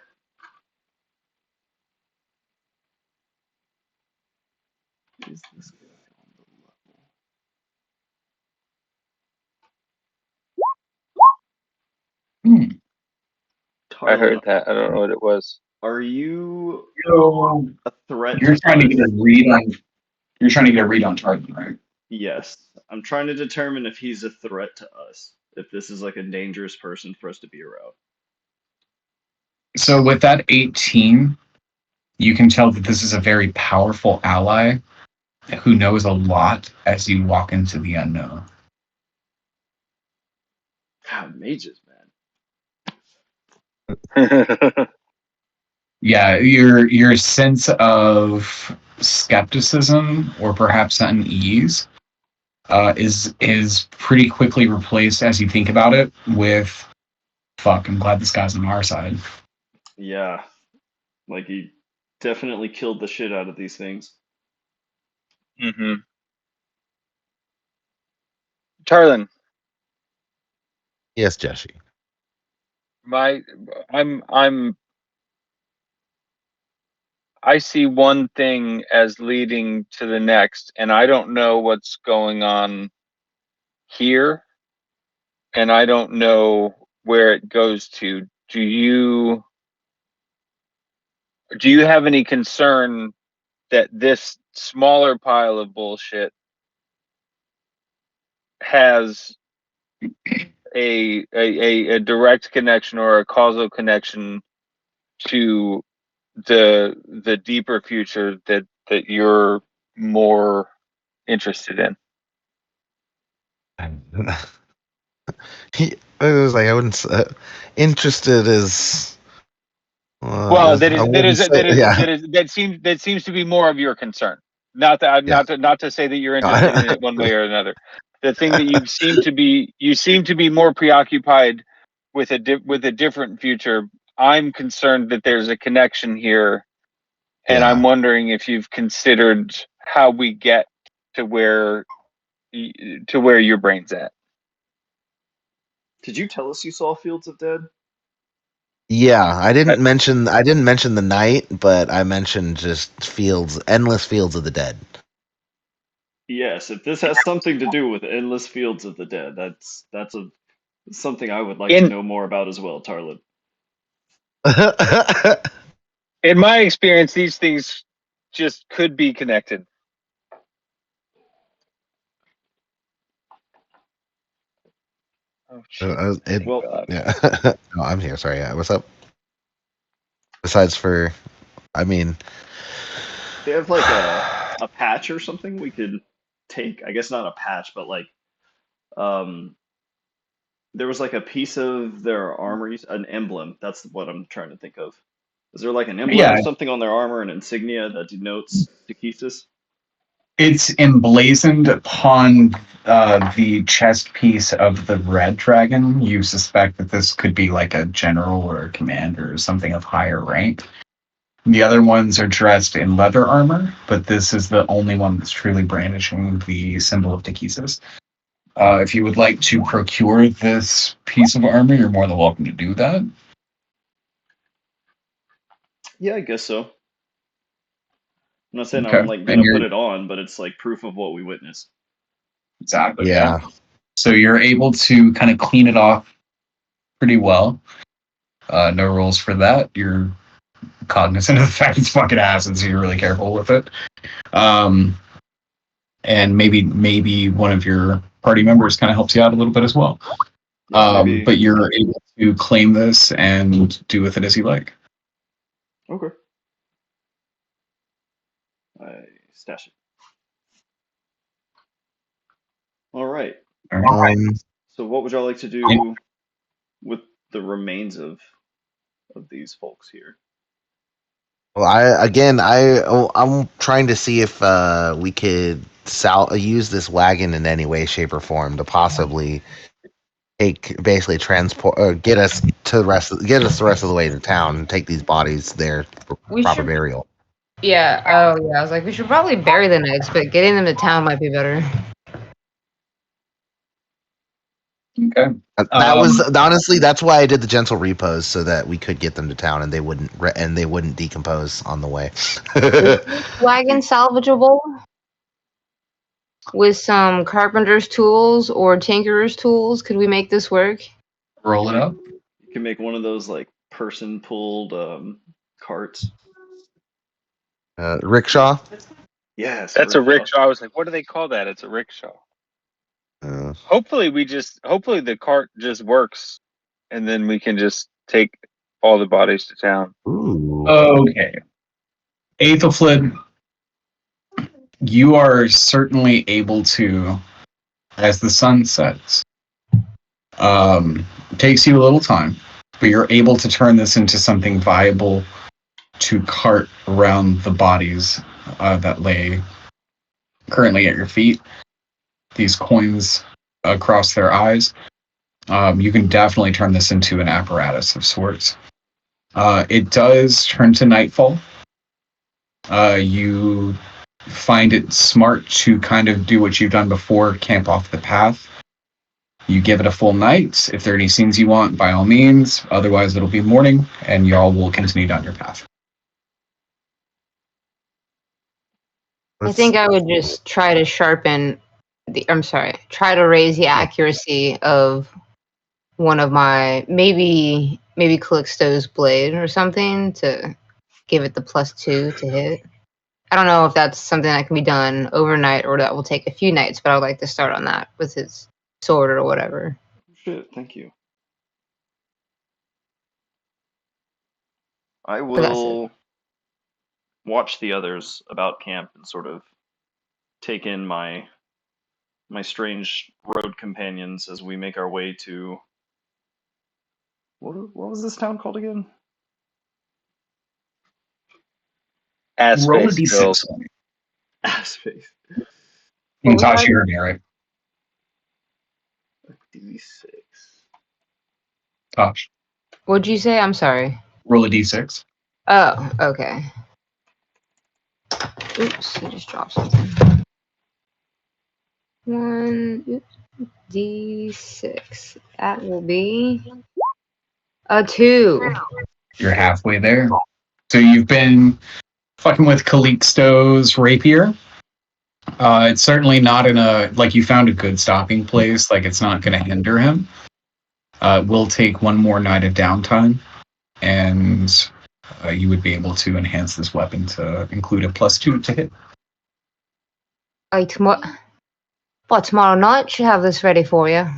Is this guy on the level? Hmm. I Tarlin, heard that. I don't know what it was. are you So a threat you're to trying to us? get a read on you're trying to get a read on Tarkin, right? Yes. I'm trying to determine if he's a threat to us. If this is like a dangerous person for us to be around. So with that 18, you can tell that this is a very powerful ally who knows a lot as you walk into the unknown. God, mages, man. Yeah, your sense of skepticism or perhaps unease is pretty quickly replaced as you think about it with fuck. I'm glad this guy's on our side. Yeah, like he definitely killed the shit out of these things. hmm Tarlin, Yes, Jesse. my, I'm, I see one thing as leading to the next, and I don't know what's going on here, and I don't know where it goes to. Do you have any concern that this smaller pile of bullshit has a direct connection or a causal connection to the deeper future that you're more interested in? He, it was like I wouldn't interested is Well, I wouldn't say yeah. that seems to be more of your concern. Not that Yeah. not to say that you're interested in it one way or another. The thing that you seem to be more preoccupied with with a different future. I'm concerned that there's a connection here, and I'm Yeah. wondering if you've considered how we get to where your brain's at. Did you tell us you saw Fields of Dead? Yeah, I didn't mention the night, but I mentioned just endless fields of the dead. Yes, if this has something to do with endless fields of the dead, that's something I would like to know more about as well, Tarlin. In my experience, these things just could be connected. Oh, Well, yeah. No, I'm here. Sorry. Yeah. What's up? Besides for, I mean, they have like a patch or something we could take. I guess not a patch, but like um there was like a piece of their armor, an emblem. That's what I'm trying to think of. Is there like an emblem Yeah, or something on their armor, an insignia that denotes Takesis? it's emblazoned upon the chest piece of the red dragon. You suspect that this could be like a general or a commander or something of higher rank. The other ones are dressed in leather armor, but this is the only one that's truly brandishing the symbol of Takesis. If you would like to procure this piece of armor, you're more than welcome to do that. Yeah, I guess so. I'm not saying I'm Okay, like and gonna you're put it on, but it's like proof of what we witnessed. exactly, yeah. yeah. So you're able to kind of clean it off pretty well. No rules for that. You're cognizant of the fact it's fucking acid, so you're really careful with it. Um, and maybe one of your party members kind of helps you out a little bit as well. Yeah, maybe. But you're able to claim this and do with it as you like. Okay. I stash it. All right. All right. So what would y'all like to do with the remains of these folks here? Well, I'm trying to see if we could use this wagon in any way, shape, or form to possibly basically transport, get us the rest of the way to town and take these bodies there for We proper should. burial. Yeah. Oh, yeah. I was like, we should probably bury the knights, but getting them to town might be better. Okay. That was honestly that's why I did the gentle repose so that we could get them to town and they wouldn't decompose on the way. Wagon salvageable with some carpenter's tools or tinkerer's tools. Could we make this work? Roll it up. You can make one of those like person pulled carts. Rickshaw. Yes, That's a rickshaw. I was like, what do they call that? It's a rickshaw. Hopefully the cart just works and then we can just take all the bodies to town. Ooh. Okay. Aethelflid, you are certainly able to, as the sun sets, it takes you a little time, but you're able to turn this into something viable to cart around the bodies that lay currently at your feet. These coins across their eyes. You can definitely turn this into an apparatus of sorts. It does turn to nightfall. You find it smart to kind of do what you've done before, camp off the path. You give it a full night. If there are any scenes you want, by all means. Otherwise, it'll be morning, and y'all will continue down your path. I think I would just try to try to raise the accuracy of one of my maybe Calixto's blade or something to give it the +2 to hit. I don't know if that's something that can be done overnight or that will take a few nights, but I would like to start on that with his sword or whatever. Shit, thank you. I will watch the others about camp and sort of take in my strange road companions as we make our way to what was this town called again? Roll a Space still. d6. Space. Natasha, you're Derek. D6. Tosh. What'd you say? I'm sorry. Roll a d6. Oh, okay. Oops, he just dropped something. 1 D6. That will be A 2. You're halfway there. So you've been fucking with Calixto's rapier. It's certainly not in a, like, you found a good stopping place. Like, it's not going to hinder him. We'll take one more night of downtime, and you would be able to enhance this weapon to include a +2 to hit. Tomorrow night she'll have this ready for you.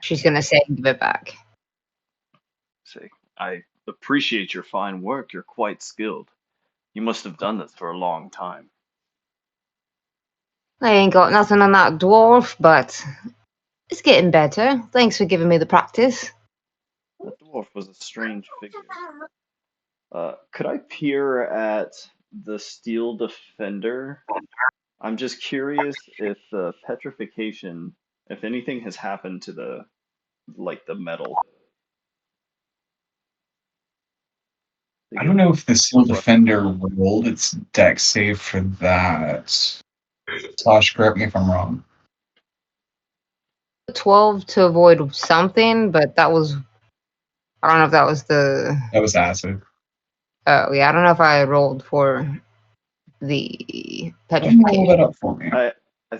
She's gonna say and give it back. I appreciate your fine work. You're quite skilled. You must have done this for a long time. I ain't got nothing on that dwarf, but it's getting better. Thanks for giving me the practice. That dwarf was a strange figure. Could I peer at the steel defender? I'm just curious if the petrification, if anything has happened to the metal. I don't know if the Steel Defender rolled its dex save for that. Tosh, correct me if I'm wrong. 12 to avoid something, but that was, I don't know if that was the... That was acid. Oh, yeah, I don't know if I rolled for the petrification. Roll that up for me. I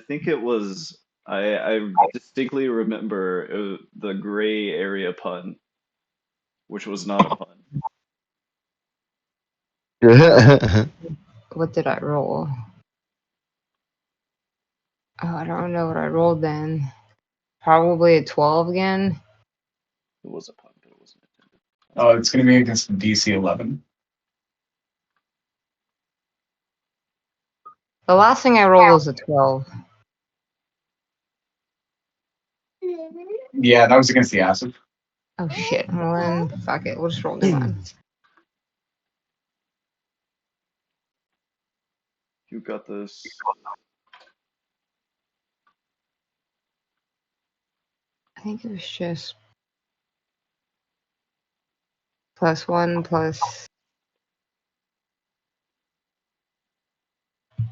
think it was, I distinctly remember the gray area pun, which was not a pun. What did I roll? Oh, I don't know what I rolled then. Probably a 12 again. It was a pun, but it wasn't intended. Oh, it's going to be against DC 11. The last thing I rolled was a 12. Yeah, that was against the acid. Oh shit. Well then, fuck it. We'll just roll new one. You got this. I think it was just +1 plus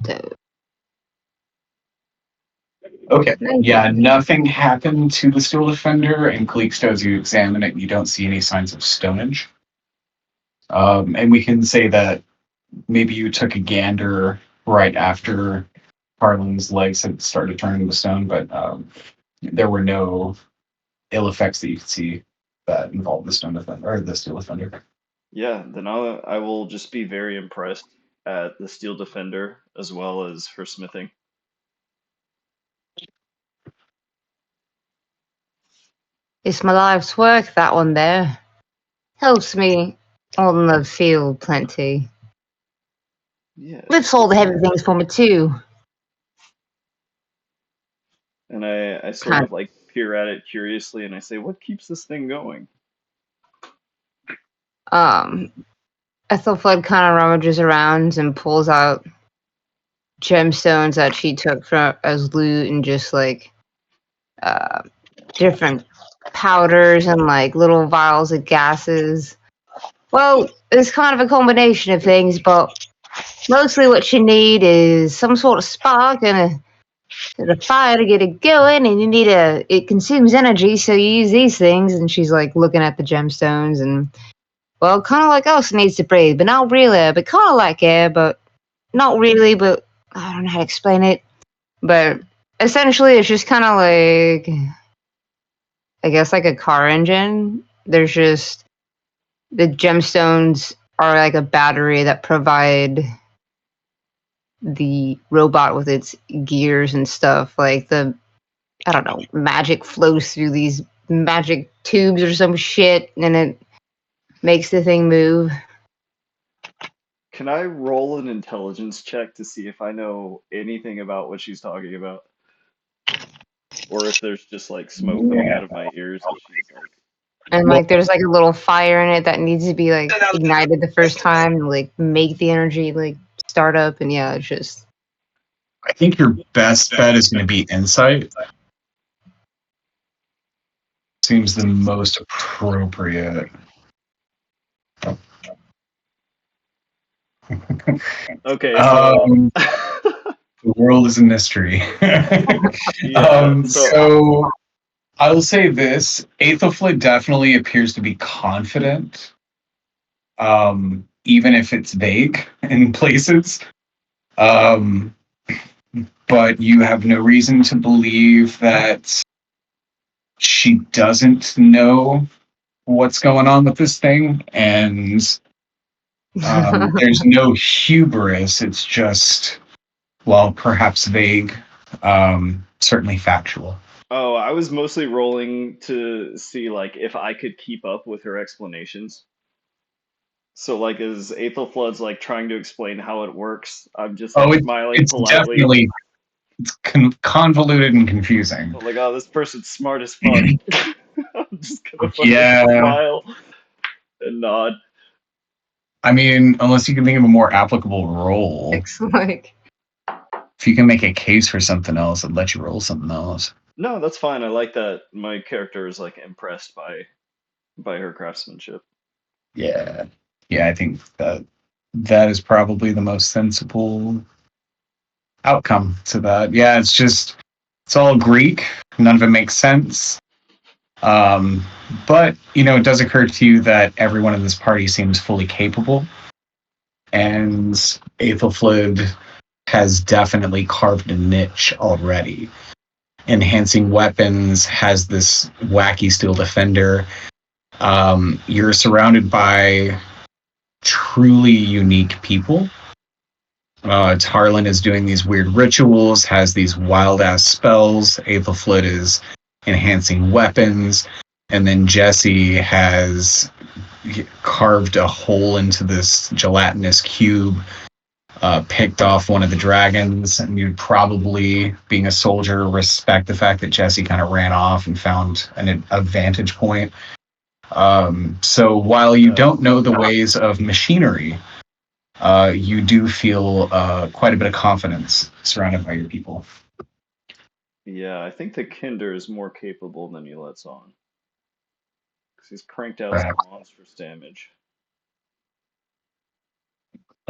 the... Okay. Yeah, nothing happened to the Steel Defender, and Calixto, as you examine it, you don't see any signs of stonage. And we can say that maybe you took a gander right after Harlan's legs had started turning to stone, but there were no ill effects that you could see that involved the Stone Defender or the Steel Defender. Yeah, then I will just be very impressed at the Steel Defender as well as her smithing. It's my life's work, that one there. Helps me on the field plenty. Yeah. Lifts all the heavy things for me too. And I sort of like peer at it curiously and I say, what keeps this thing going? Ethelfled kind of rummages around and pulls out gemstones that she took from as loot and just like different powders and like little vials of gases. Well, it's kind of a combination of things, but mostly what you need is some sort of spark and a fire to get it going, and you need it consumes energy, so you use these things. And she's like looking at the gemstones and, well, kind of like us, needs to breathe, but not really, but kind of like air, but not really, but I don't know how to explain it. But essentially it's just kind of like, I guess, like a car engine. There's just, the gemstones are like a battery that provide the robot with its gears and stuff. Like the, I don't know, magic flows through these magic tubes or some shit, and it makes the thing move. Can I roll an intelligence check to see if I know anything about what she's talking about? Or if there's just like smoke coming out of my ears and she's like... And like there's like a little fire in it that needs to be like ignited the first time and like make the energy like start up, and yeah, it's just... I think your best bet is going to be insight. Seems the most appropriate. Okay, so... the world is a mystery. Yeah, so I will say this: Aethelflaed definitely appears to be confident, even if it's vague in places. Um, but you have no reason to believe that she doesn't know what's going on with this thing, and there's no hubris. It's just, well, perhaps vague, certainly factual. Oh, I was mostly rolling to see like if I could keep up with her explanations. So like as Aethelflood's like trying to explain how it works, I'm just Oh, like smiling it's politely. definitely convoluted and confusing. I'm like, oh, this person's smart as fuck. I'm just gonna fucking Yeah, smile and nod. I mean, unless you can think of a more applicable role. It's like If you can make a case for something else, I'd let you roll something else. No, that's fine. I like that my character is like impressed by her craftsmanship. Yeah. Yeah, I think that is probably the most sensible outcome to that. Yeah, it's all Greek. None of it makes sense. Um, but it does occur to you that everyone in this party seems fully capable, and Aethelflid has definitely carved a niche already. Enhancing weapons, has this wacky steel defender. You're surrounded by truly unique people. Tarlin is doing these weird rituals, has these wild ass spells. Aethelflid is enhancing weapons, and then Jesse has carved a hole into this gelatinous cube, picked off one of the dragons, and you'd probably, being a soldier, respect the fact that Jesse kind of ran off and found a vantage point. So while you don't know the ways of machinery, you do feel quite a bit of confidence surrounded by your people. Yeah, I think the Kinder is more capable than you let's on. Because he's cranked out some Perhaps. monstrous damage.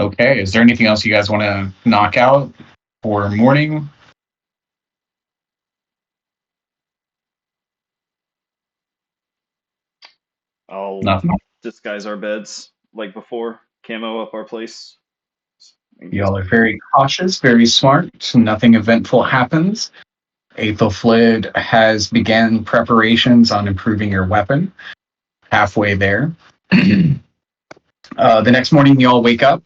Okay, is there anything else you guys want to knock out for morning? I'll Nothing. disguise our beds like before, camo up our place. Y'all are very cautious, very smart. Nothing eventful happens. Aethelflid has began preparations on improving your weapon. Halfway there. The next morning, you all wake up.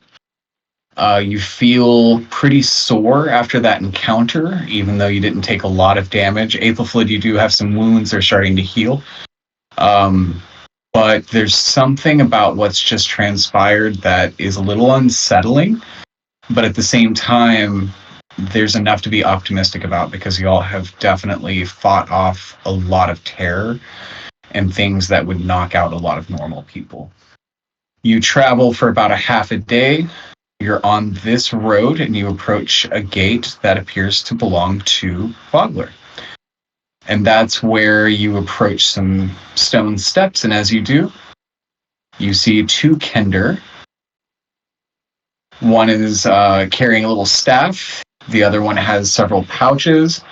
You feel pretty sore after that encounter, even though you didn't take a lot of damage. Aethelflid, you do have some wounds that are starting to heal. But there's something about what's just transpired that is a little unsettling. But at the same time, there's enough to be optimistic about because you all have definitely fought off a lot of terror and things that would knock out a lot of normal people. You travel for about a half a day. You're on this road and you approach a gate that appears to belong to Fogler. And that's where you approach some stone steps. And as you do, you see two Kender. One is carrying a little staff. The other one has several pouches.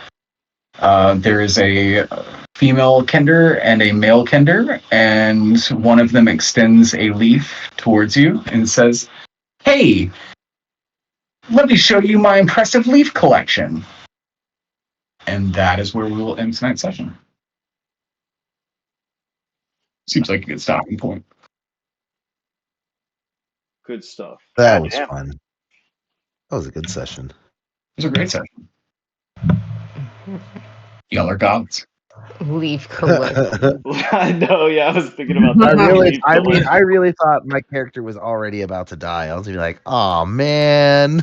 There is a female Kender and a male Kender, and one of them extends a leaf towards you and says, "Hey, let me show you my impressive leaf collection." And that is where we will end tonight's session. Seems like a good stopping point. Good stuff. That was fun. That was a good session. It was a great session. Y'all are gods. leaf collection. I know, yeah, I was thinking about that. I really thought my character was already about to die. I was gonna be like, oh man.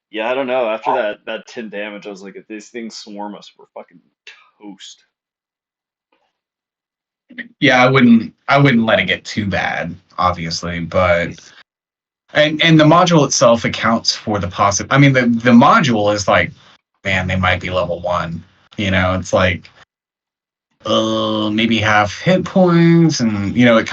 Yeah, I don't know. After that 10 damage, I was like, if these things swarm us, we're fucking toast. Yeah, I wouldn't let it get too bad, obviously, but and the module itself accounts for the possible. I mean, the module is like, man, they might be level 1. It's like maybe half hit points, and it kind of